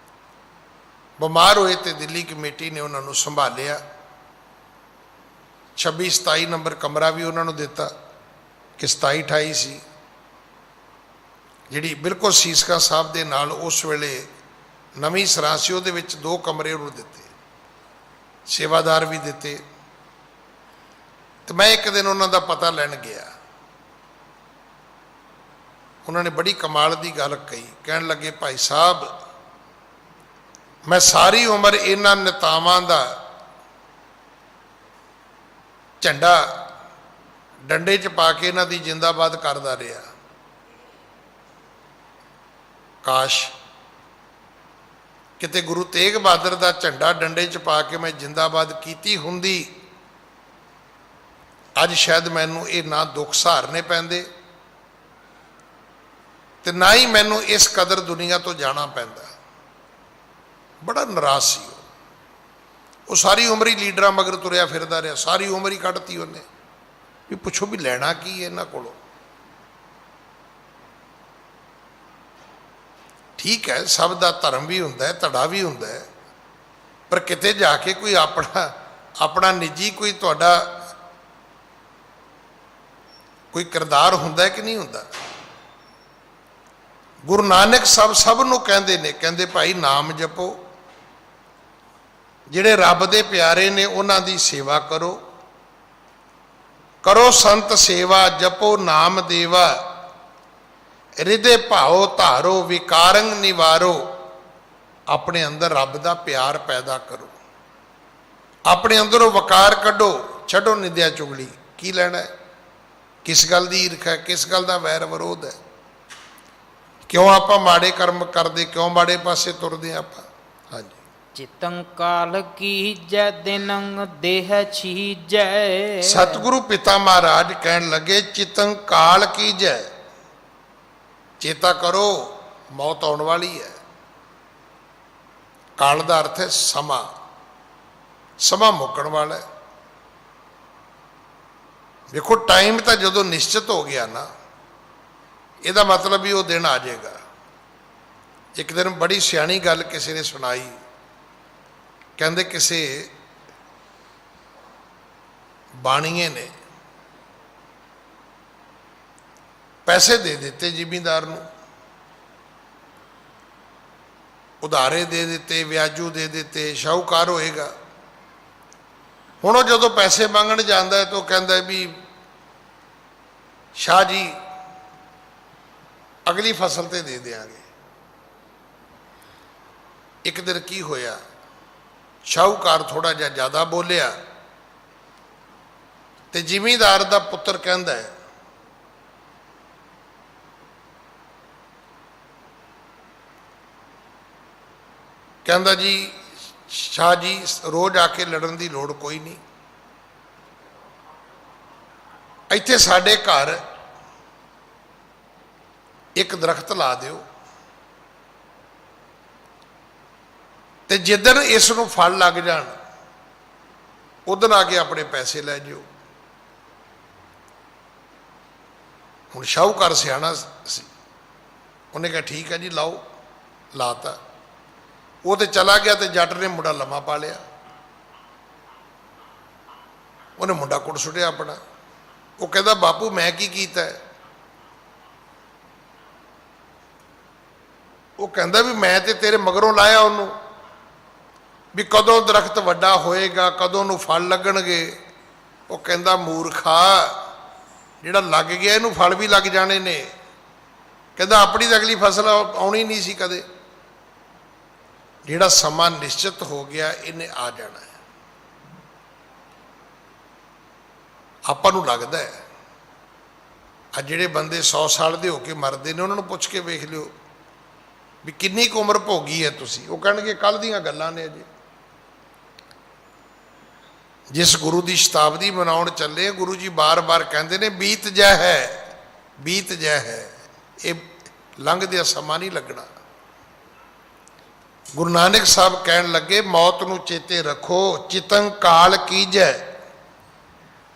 ਬਿਮਾਰ ਹੋਏ ਤੇ ਦਿੱਲੀ ਕਮੇਟੀ ਨੇ ਉਹਨਾਂ ਨੂੰ ਸੰਭਾਲਿਆ। 26-27 ਨੰਬਰ ਕਮਰਾ ਵੀ ਉਹਨਾਂ ਨੂੰ ਦਿੱਤਾ ਕਿ 27-28 ਸੀ, ਜਿਹੜੀ ਬਿਲਕੁਲ ਸੀਸਗੰਜ ਸਾਹਿਬ ਦੇ ਨਾਲ ਉਸ ਵੇਲੇ ਨਵੀਂ ਸਰਾਂ ਸੀ। ਉਹਦੇ ਵਿੱਚ 2 ਕਮਰੇ ਉਹਨੂੰ ਦਿੱਤੇ, ਸੇਵਾਦਾਰ ਵੀ ਦਿੱਤੇ। ਤੇ ਮੈਂ ਇੱਕ ਦਿਨ ਉਹਨਾਂ ਦਾ ਪਤਾ ਲੈਣ ਗਿਆ। ਉਹਨਾਂ ਨੇ ਬੜੀ ਕਮਾਲ ਦੀ ਗੱਲ ਕਹੀ। ਕਹਿਣ ਲੱਗੇ, ਭਾਈ ਸਾਹਿਬ, ਮੈਂ ਸਾਰੀ ਉਮਰ ਇਹਨਾਂ ਨੇਤਾਵਾਂ ਦਾ ਝੰਡਾ ਡੰਡੇ 'ਚ ਪਾ ਕੇ ਇਹਨਾਂ ਦੀ ਜਿੰਦਾਬਾਦ ਕਰਦਾ ਰਿਹਾ। ਕਾਸ਼ ਕਿਤੇ ਗੁਰੂ ਤੇਗ ਬਹਾਦਰ ਦਾ ਝੰਡਾ ਡੰਡੇ 'ਚ ਪਾ ਕੇ ਮੈਂ ਜਿੰਦਾਬਾਦ ਕੀਤੀ ਹੁੰਦੀ, ਅੱਜ ਸ਼ਾਇਦ ਮੈਨੂੰ ਇਹ ਨਾ ਦੁੱਖ ਸਹਾਰਨੇ ਪੈਂਦੇ ਤੇ ਨਾ ਹੀ ਮੈਨੂੰ ਇਸ ਕਦਰ ਦੁਨੀਆ ਤੋਂ ਜਾਣਾ ਪੈਂਦਾ। ਬੜਾ ਨਾਰਾਜ਼ ਸੀ ਉਹ ਸਾਰੀ ਉਮਰ ਹੀ ਲੀਡਰਾਂ ਮਗਰ ਤੁਰਿਆ ਫਿਰਦਾ ਰਿਹਾ, ਸਾਰੀ ਉਮਰ ਹੀ ਕੱਢਤੀ ਉਹਨੇ। ਵੀ ਪੁੱਛੋ ਵੀ ਲੈਣਾ ਕੀ ਹੈ ਇਹਨਾਂ ਕੋਲੋਂ। ਠੀਕ ਹੈ, ਸਭ ਦਾ ਧਰਮ ਵੀ ਹੁੰਦਾ ਹੈ, ਧੜਾ ਵੀ ਹੁੰਦਾ ਹੈ, ਪਰ ਕਿਤੇ ਜਾ ਕੇ ਕੋਈ ਆਪਣਾ ਆਪਣਾ ਨਿੱਜੀ ਕੋਈ ਤੁਹਾਡਾ ਕੋਈ ਕਿਰਦਾਰ ਹੁੰਦਾ ਕਿ ਨਹੀਂ ਹੁੰਦਾ? ਗੁਰੂ ਨਾਨਕ ਸਾਹਿਬ ਸਭ ਨੂੰ ਕਹਿੰਦੇ ਨੇ, ਕਹਿੰਦੇ ਭਾਈ ਨਾਮ ਜਪੋ, ਜਿਹੜੇ ਰੱਬ ਦੇ ਪਿਆਰੇ ਨੇ ਉਹਨਾਂ ਦੀ ਸੇਵਾ ਕਰੋ, ਕਰੋ ਸੰਤ ਸੇਵਾ, ਜਪੋ ਨਾਮ ਦੇਵਾ, ਹਿਰਦੇ ਭਾਉ ਧਾਰੋ, ਵਿਕਾਰੰਗ ਨਿਵਾਰੋ। ਆਪਣੇ ਅੰਦਰ ਰੱਬ ਦਾ ਪਿਆਰ ਪੈਦਾ ਕਰੋ, ਆਪਣੇ ਅੰਦਰੋਂ ਵਕਾਰ ਕੱਢੋ, ਛੱਡੋ ਨਿੰਦਿਆ ਚੁਗਲੀ। ਕੀ ਲੈਣਾ ਹੈ? ਕਿਸ ਗੱਲ ਦੀ ਈਰਖਾ ਹੈ? ਕਿਸ ਗੱਲ ਦਾ ਵੈਰ ਵਿਰੋਧ ਹੈ? ਕਿਉਂ ਆਪਾਂ ਮਾੜੇ ਕਰਮ ਕਰਦੇ, ਕਿਉਂ ਮਾੜੇ ਪਾਸੇ ਤੁਰਦੇ ਆਪਾਂ? ਹਾਂਜੀ। ਚਿਤੰ ਕਾਲ ਕੀਜੈ ਦਿਨੰ ਦੇਹ ਛੀਜੈ। ਸਤਿਗੁਰੂ ਪਿਤਾ ਮਹਾਰਾਜ ਕਹਿਣ ਲੱਗੇ ਚਿਤੰ ਕਾਲ ਕੀਜੈ, ਚੇਤਾ ਕਰੋ ਮੌਤ ਆਉਣ ਵਾਲੀ ਹੈ। ਕਾਲ ਦਾ ਅਰਥ ਹੈ ਸਮਾਂ, ਸਮਾਂ ਮੁੱਕਣ ਵਾਲਾ ਹੈ। ਦੇਖੋ ਟਾਈਮ ਤਾਂ ਜਦੋਂ ਨਿਸ਼ਚਿਤ ਹੋ ਗਿਆ ਨਾ, ਇਹਦਾ ਮਤਲਬ ਵੀ ਉਹ ਦਿਨ ਆ ਜਾਏਗਾ। ਇੱਕ ਦਿਨ ਬੜੀ ਸਿਆਣੀ ਗੱਲ ਕਿਸੇ ਨੇ ਸੁਣਾਈ, ਕਹਿੰਦੇ ਕਿਸੇ ਬਾਣੀਏ ਨੇ ਪੈਸੇ ਦੇ ਦਿੱਤੇ ਜ਼ਿਮੀਂਦਾਰ ਨੂੰ, ਉਧਾਰੇ ਦੇ ਦਿੱਤੇ, ਵਿਆਜੂ ਦੇ ਦਿੱਤੇ, ਸ਼ਾਹੂਕਾਰ ਹੋਏਗਾ। ਹੁਣ ਉਹ ਜਦੋਂ ਪੈਸੇ ਮੰਗਣ ਜਾਂਦਾ ਹੈ ਤਾਂ ਉਹ ਕਹਿੰਦਾ ਵੀ ਸ਼ਾਹ ਜੀ ਅਗਲੀ ਫਸਲ ਤੇ ਦੇ ਦਿਆਂਗੇ। ਇੱਕ ਦਿਨ ਕੀ ਹੋਇਆ, ਸ਼ਾਹੂਕਾਰ ਥੋੜਾ ਜਿਹਾ ਜ਼ਿਆਦਾ ਬੋਲਿਆ ਤੇ ਜ਼ਿਮੀਂਦਾਰ ਦਾ ਪੁੱਤਰ ਕਹਿੰਦਾ ਹੈ ਕਹਿੰਦਾ ਜੀ ਸ਼ਾਹ ਜੀ ਰੋਜ਼ ਆ ਕੇ ਲੜਨ ਦੀ ਲੋੜ ਕੋਈ ਨਹੀਂ, ਇੱਥੇ ਸਾਡੇ ਘਰ ਇੱਕ ਦਰਖਤ ਲਾ ਦਿਓ ਤੇ ਜਿੱਦਣ ਇਸ ਨੂੰ ਫਲ ਲੱਗ ਜਾਣ ਉਦਣ ਆ ਕੇ ਆਪਣੇ ਪੈਸੇ ਲੈ ਜਿਓ। ਹੁਣ ਸ਼ਾਹੂਕਾਰ ਸਿਆਣਾ ਸੀ, ਉਹਨੇ ਕਿਹਾ ਠੀਕ ਹੈ ਜੀ ਲਾਓ। ਲਾਤਾ, ਉਹ ਤੇ ਚਲਾ ਗਿਆ ਤੇ ਜੱਟ ਨੇ ਮੁੰਡਾ ਲੰਮਾ ਪਾ ਲਿਆ। ਉਹਨੇ ਮੁੰਡਾ ਕੁੱਟ ਸੁੱਟਿਆ ਆਪਣਾ। ਉਹ ਕਹਿੰਦਾ ਬਾਪੂ ਮੈਂ ਕੀ ਕੀਤਾ ਹੈ? ਉਹ ਕਹਿੰਦਾ ਵੀ ਮੈਂ ਤੇ ਤੇਰੇ ਮਗਰੋਂ ਲਾਇਆ ਉਹਨੂੰ, ਵੀ ਕਦੋਂ ਦਰਖਤ ਵੱਡਾ ਹੋਏਗਾ, ਕਦੋਂ ਨੂੰ ਫਲ ਲੱਗਣਗੇ। ਉਹ ਕਹਿੰਦਾ ਮੂਰਖਾ, ਜਿਹੜਾ ਲੱਗ ਗਿਆ ਇਹਨੂੰ ਫਲ ਵੀ ਲੱਗ ਜਾਣੇ ਨੇ। ਕਹਿੰਦਾ ਆਪਣੀ ਤਾਂ ਅਗਲੀ ਫਸਲ ਆਉਣੀ ਨਹੀਂ ਸੀ ਕਦੇ। ਜਿਹੜਾ ਸਮਾਂ ਨਿਸ਼ਚਿਤ ਹੋ ਗਿਆ ਇਹਨੇ ਆ ਜਾਣਾ ਹੈ। ਆਪਾਂ ਨੂੰ ਲੱਗਦਾ ਹੈ ਆ ਜਿਹੜੇ ਬੰਦੇ 100 ਸਾਲ ਦੇ ਹੋ ਕੇ ਮਰਦੇ ਨੇ ਉਹਨਾਂ ਨੂੰ ਪੁੱਛ ਕੇ ਵੇਖ ਲਿਓ ਵੀ ਕਿੰਨੀ ਕੁ ਉਮਰ ਭੋਗੀ ਹੈ ਤੁਸੀਂ। ਉਹ ਕਹਿਣਗੇ ਕੱਲ ਦੀਆਂ ਗੱਲਾਂ ਨੇ ਅਜੇ। ਜਿਸ ਗੁਰੂ ਦੀ ਸ਼ਤਾਬਦੀ ਮਨਾਉਣ ਚੱਲੇ, ਗੁਰੂ ਜੀ ਬਾਰ-ਬਾਰ ਕਹਿੰਦੇ ਨੇ ਬੀਤ ਜਾ ਹੈ, ਬੀਤ ਜਾ ਹੈ। ਇਹ ਲੰਘਦਿਆਂ ਸਮਾਂ ਨਹੀਂ ਲੱਗਣਾ। ਗੁਰੂ ਨਾਨਕ ਸਾਹਿਬ ਕਹਿਣ ਲੱਗੇ ਮੌਤ ਨੂੰ ਚੇਤੇ ਰੱਖੋ, ਚਿਤੰ ਕਾਲ ਕੀਜੈ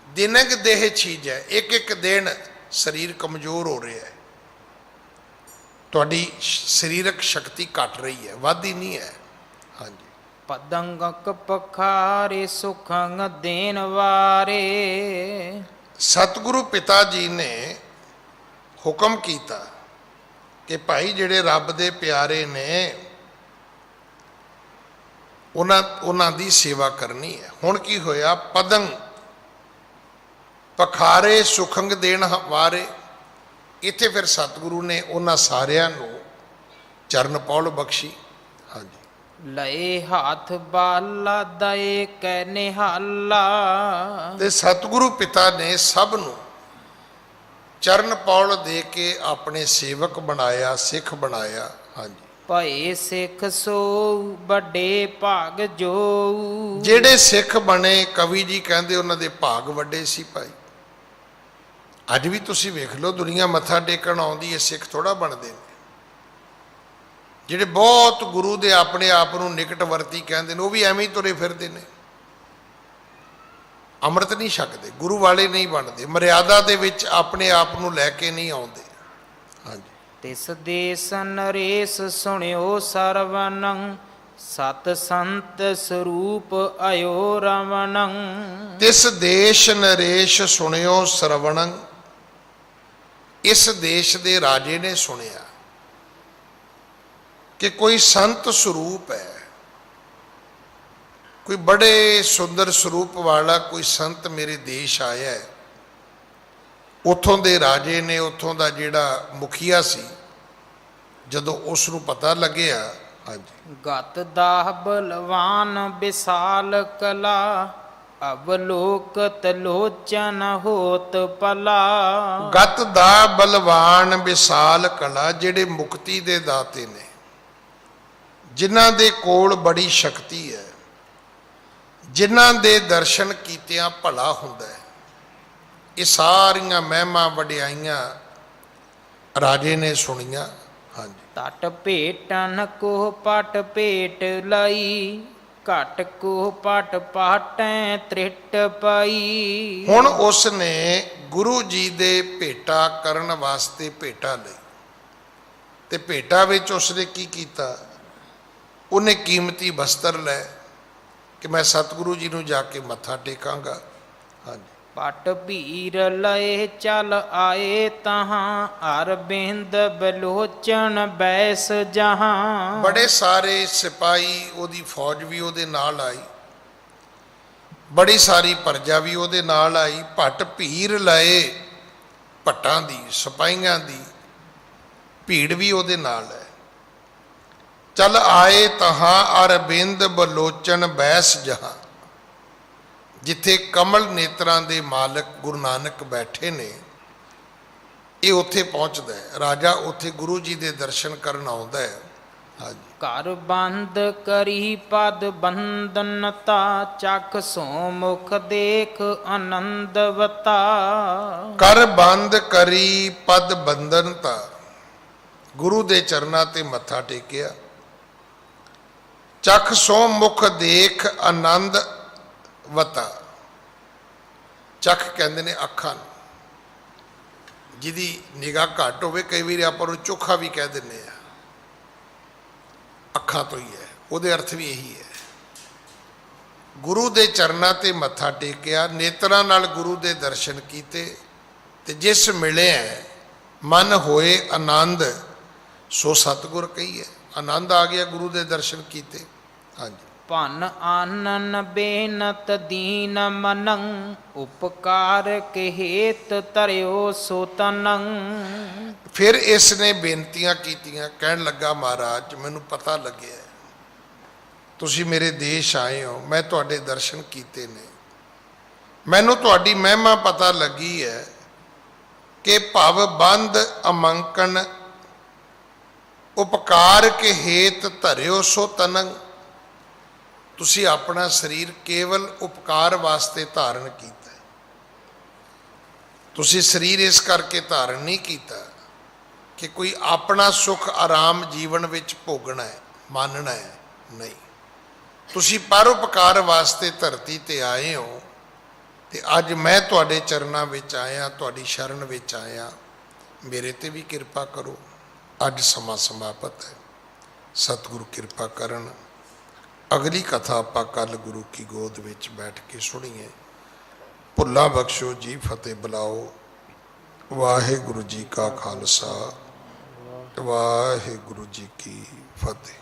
ਦਿਨਕ ਦੇਹ ਛੀਜੈ। ਇੱਕ ਇੱਕ ਦਿਨ ਸਰੀਰ ਕਮਜ਼ੋਰ ਹੋ ਰਿਹਾ ਹੈ, ਤੁਹਾਡੀ ਸਰੀਰਕ ਸ਼ਕਤੀ ਘਟ ਰਹੀ ਹੈ, ਵੱਧਦੀ ਨਹੀਂ ਹੈ। ਹਾਂਜੀ। ਪਦੰਗਕ ਪਖਾਰੇ ਸੁਖੰਗ ਦੇਨ ਵਾਰੇ। ਸਤਿਗੁਰੂ ਪਿਤਾ ਜੀ ਨੇ ਹੁਕਮ ਕੀਤਾ ਕਿ ਭਾਈ ਜਿਹੜੇ ਰੱਬ ਦੇ ਪਿਆਰੇ ਨੇ ਉਹਨਾਂ ਦੀ ਸੇਵਾ ਕਰਨੀ ਹੈ। ਹੁਣ ਕੀ ਹੋਇਆ, ਪਦੰਗ ਪਖਾਰੇ ਸੁਖੰਗ ਦੇਣ ਵਾਰੇ। ਇੱਥੇ ਫਿਰ ਸਤਿਗੁਰੂ ਨੇ ਉਹਨਾਂ ਸਾਰਿਆਂ ਨੂੰ ਚਰਨ ਪੌਲ ਬਖਸ਼ੀ। ਹਾਂਜੀ। ਲਏ ਹੱਥ ਬਾਲਾ ਦਏ ਕੈ ਨਿਹਾਲਾ। ਤੇ ਸਤਿਗੁਰੂ ਪਿਤਾ ਨੇ ਸਭ ਨੂੰ ਚਰਨ ਪੌਲ ਦੇ ਕੇ ਆਪਣੇ ਸੇਵਕ ਬਣਾਇਆ, ਸਿੱਖ ਬਣਾਇਆ। ਹਾਂਜੀ। ਭਏ ਸਿੱਖ ਸੋ ਵੱਡੇ ਭਾਗ ਜੋ। ਜਿਹੜੇ ਸਿੱਖ ਬਣੇ, ਕਵੀ ਜੀ ਕਹਿੰਦੇ ਉਹਨਾਂ ਦੇ ਭਾਗ ਵੱਡੇ ਸੀ ਭਾਈ। ਅੱਜ ਵੀ ਤੁਸੀਂ ਵੇਖ ਲਓ, ਦੁਨੀਆ ਮੱਥਾ ਟੇਕਣ ਆਉਂਦੀ ਹੈ, ਸਿੱਖ ਥੋੜਾ ਬਣਦੇ ਨੇ। ਜਿਹੜੇ ਬਹੁਤ ਗੁਰੂ ਦੇ ਆਪਣੇ ਆਪ ਨੂੰ ਨਿਕਟਵਰਤੀ ਕਹਿੰਦੇ ਨੇ, ਉਹ ਵੀ ਐਵੇਂ ਹੀ ਤੁਰੇ ਫਿਰਦੇ ਨੇ, ਅੰਮ੍ਰਿਤ ਨਹੀਂ ਛਕਦੇ, ਗੁਰੂ ਵਾਲੇ ਨਹੀਂ ਬਣਦੇ, ਮਰਿਆਦਾ ਦੇ ਵਿੱਚ ਆਪਣੇ ਆਪ ਨੂੰ ਲੈ ਕੇ ਨਹੀਂ ਆਉਂਦੇ। ਹਾਂਜੀ। ਤਿਸ ਦੇਸ ਨਰੇਸ ਸੁਣਿਓ ਸਰਵਨੰ ਸਤ ਸੰਤ ਸਰੂਪ ਅਯੋ ਰਵਣੰ। ਤਿਸ ਦੇਸ਼ ਨਰੇਸ਼ ਸੁਣਿਓ ਸਰਵਣੰ। ਇਸ ਦੇਸ਼ ਦੇ ਰਾਜੇ ਨੇ ਸੁਣਿਆ ਕਿ ਕੋਈ ਸੰਤ ਸਰੂਪ ਹੈ, ਕੋਈ ਬੜੇ ਸੁੰਦਰ ਸਰੂਪ ਵਾਲਾ ਕੋਈ ਸੰਤ ਮੇਰੇ ਦੇਸ਼ ਆਇਆ ਹੈ। ਉੱਥੋਂ ਦੇ ਰਾਜੇ ਨੇ, ਉੱਥੋਂ ਦਾ ਜਿਹੜਾ ਮੁਖੀਆ ਸੀ, ਜਦੋਂ ਉਸ ਨੂੰ ਪਤਾ ਲੱਗਿਆ, ਹਾਂਜੀ, ਗਤ ਦਾਹ ਬਲਵਾਨ ਵਿਸਾਲ ਕਲਾ, ਅਵਲੋਕਤ ਲੋਚਨ ਹੋਤ ਭਲਾ। ਗਤ ਦਾ ਬਲਵਾਨ ਵਿਸਾਲ ਕਲਾ, ਜਿਹੜੇ ਮੁਕਤੀ ਦੇ ਦਾਤੇ ਨੇ, ਜਿਨ੍ਹਾਂ ਦੇ ਕੋਲ ਬੜੀ ਸ਼ਕਤੀ ਹੈ, ਜਿਨ੍ਹਾਂ ਦੇ ਦਰਸ਼ਨ ਕੀਤਿਆਂ ਭਲਾ ਹੁੰਦਾ ਹੈ, ਇਹ ਸਾਰੀਆਂ ਮਹਿਮਾ ਵਡਿਆਈਆਂ ਰਾਜੇ ਨੇ ਸੁਣੀਆਂ। ਹਾਂਜੀ, ਤਟ ਭੇਟਨ ਕੋ ਪਟ ਭੇਟ ਲਈ, ਘਟ ਕੋ ਪਟ ਪਾਟੈ ਤ੍ਰਿਟ ਪਾਈ। ਹੁਣ ਉਸ ਨੇ ਗੁਰੂ ਜੀ ਦੇ ਭੇਟਾ ਕਰਨ ਵਾਸਤੇ ਭੇਟਾ ਲਈ, ਤੇ ਭੇਟਾ ਵਿੱਚ ਉਸਨੇ ਕੀ ਕੀਤਾ? ਉਹਨੇ ਕੀਮਤੀ ਬਸਤਰ ਲੈ ਕਿ ਮੈਂ ਸਤਿਗੁਰੂ ਜੀ ਨੂੰ ਜਾ ਕੇ ਮੱਥਾ ਟੇਕਾਂਗਾ। ਹਾਂਜੀ, ਪਟ ਭੀਰ ਲਏ ਚਲ ਆਏ ਤਹਾਂ, ਅਰਬਿੰਦ ਬਲੋਚਨ ਬੈਸ ਜਹਾਂ। ਬੜੇ ਸਾਰੇ ਸਿਪਾਹੀ, ਉਹਦੀ ਫੌਜ ਵੀ ਉਹਦੇ ਨਾਲ ਆਈ, ਬੜੀ ਸਾਰੀ ਪ੍ਰਜਾ ਵੀ ਉਹਦੇ ਨਾਲ ਆਈ। ਭੱਟ ਭੀਰ ਲਏ, ਭੱਟਾਂ ਦੀ, ਸਿਪਾਹੀਆਂ ਦੀ ਭੀੜ ਵੀ ਉਹਦੇ ਨਾਲ ਹੈ। ਚਲ ਆਏ ਤਹਾਂ ਅਰਬਿੰਦ ਬਲੋਚਨ ਬੈਸ ਜਹਾਂ। ਜਿੱਥੇ ਕਮਲ ਨੇਤਰਾਂ ਦੇ ਮਾਲਕ ਗੁਰੂ ਨਾਨਕ ਬੈਠੇ ਨੇ, ਇਹ ਉੱਥੇ ਪਹੁੰਚਦਾ ਹੈ। ਰਾਜਾ ਉੱਥੇ ਗੁਰੂ ਜੀ ਦੇ ਦਰਸ਼ਨ ਕਰਨ ਆਉਂਦਾ ਹੈ। ਹਾਂਜੀ, ਘਰ ਬੰਦ ਕਰੀ ਪਦ ਬੰਦਨਤਾ, ਚੱਖ ਸੋ ਮੁਖ ਦੇਖ ਆਨੰਦਵਤਾ। ਕਰ ਬੰਦ ਕਰੀ ਪਦ ਬੰਦਨਤਾ, ਗੁਰੂ ਦੇ ਚਰਨਾਂ ਤੇ ਮੱਥਾ ਟੇਕਿਆ। ਚੱਖ ਸੋ ਮੁਖ ਦੇਖ ਆਨੰਦ ਵਤਾ। ਚੱਖ ਕਹਿੰਦੇ ਨੇ ਅੱਖਾਂ ਨੂੰ, ਜਿਹਦੀ ਨਿਗਾਹ ਘੱਟ ਹੋਵੇ, ਕਈ ਵਾਰੀ ਆਪਾਂ ਨੂੰ ਚੋਖਾ ਵੀ ਕਹਿ ਦਿੰਦੇ ਆ, ਅੱਖਾਂ ਤੋਂ ਹੀ ਹੈ, ਉਹਦੇ ਅਰਥ ਵੀ ਇਹੀ ਹੈ। ਗੁਰੂ ਦੇ ਚਰਨਾਂ ਤੇ ਮੱਥਾ ਟੇਕਿਆ, ਨੇਤਰਾਂ ਨਾਲ ਗੁਰੂ ਦੇ ਦਰਸ਼ਨ ਕੀਤੇ, ਤੇ ਜਿਸ ਮਿਲਿਆ ਮਨ ਹੋਏ ਆਨੰਦ, ਸੋ ਸਤਿਗੁਰ ਕਹੀਏ। ਆਨੰਦ ਆ ਗਿਆ ਗੁਰੂ ਦੇ ਦਰਸ਼ਨ ਕੀਤੇ। ਹਾਂਜੀ, ਭਨ ਆਨਨ ਬੇਨਤ ਦੀਨ ਮਨੰ, ਉਪਕਾਰ ਕੇ ਹੇਤ ਧਰਿਓ ਸੋ ਤਨੰ। ਫਿਰ ਇਸ ਨੇ ਬੇਨਤੀਆਂ ਕੀਤੀਆਂ, ਕਹਿਣ ਲੱਗਾ, ਮਹਾਰਾਜ ਮੈਨੂੰ ਪਤਾ ਲੱਗਿਆ ਤੁਸੀਂ ਮੇਰੇ ਦੇਸ਼ ਆਏ ਹੋ, ਮੈਂ ਤੁਹਾਡੇ ਦਰਸ਼ਨ ਕੀਤੇ ਨੇ, ਮੈਨੂੰ ਤੁਹਾਡੀ ਮਹਿਮਾ ਪਤਾ ਲੱਗੀ ਹੈ ਕਿ ਭਵ ਬੰਧ ਅਮੰਕਣ, ਉਪਕਾਰ ਕੇ ਹੇਤ ਧਰਿਓ ਸੋ ਤਨੰ। ਤੁਸੀਂ ਆਪਣਾ ਸਰੀਰ ਕੇਵਲ ਉਪਕਾਰ ਵਾਸਤੇ ਧਾਰਨ ਕੀਤਾ। ਤੁਸੀਂ ਸਰੀਰ ਇਸ ਕਰਕੇ ਧਾਰਨ ਨਹੀਂ ਕੀਤਾ ਕਿ ਕੋਈ ਆਪਣਾ ਸੁੱਖ ਆਰਾਮ ਜੀਵਨ ਵਿੱਚ ਭੋਗਣਾ ਹੈ, ਮਾਨਣਾ ਹੈ, ਨਹੀਂ। ਤੁਸੀਂ ਪਰਉਪਕਾਰ ਵਾਸਤੇ ਧਰਤੀ ਤੇ ਆਏ ਹੋ, ਤੇ ਅੱਜ ਮੈਂ ਤੁਹਾਡੇ ਚਰਨਾਂ ਵਿੱਚ ਆਇਆ, ਤੁਹਾਡੀ ਸ਼ਰਨ ਵਿੱਚ ਆਇਆ, ਮੇਰੇ ਤੇ ਵੀ ਕਿਰਪਾ ਕਰੋ। ਅੱਜ ਸਮਾਂ ਸਮਾਪਤ ਹੈ, ਸਤਿਗੁਰੂ ਕਿਰਪਾ ਕਰਨ। ਅਗਲੀ ਕਥਾ ਆਪਾਂ ਕੱਲ ਗੁਰੂ ਕੀ ਗੋਦ ਵਿੱਚ ਬੈਠ ਕੇ ਸੁਣੀਏ। ਭੁੱਲਾਂ ਬਖਸ਼ੋ ਜੀ, ਫਤਿਹ ਬੁਲਾਓ। ਵਾਹਿਗੁਰੂ ਜੀ ਕਾ ਖਾਲਸਾ, ਵਾਹਿਗੁਰੂ ਜੀ ਕੀ ਫਤਿਹ।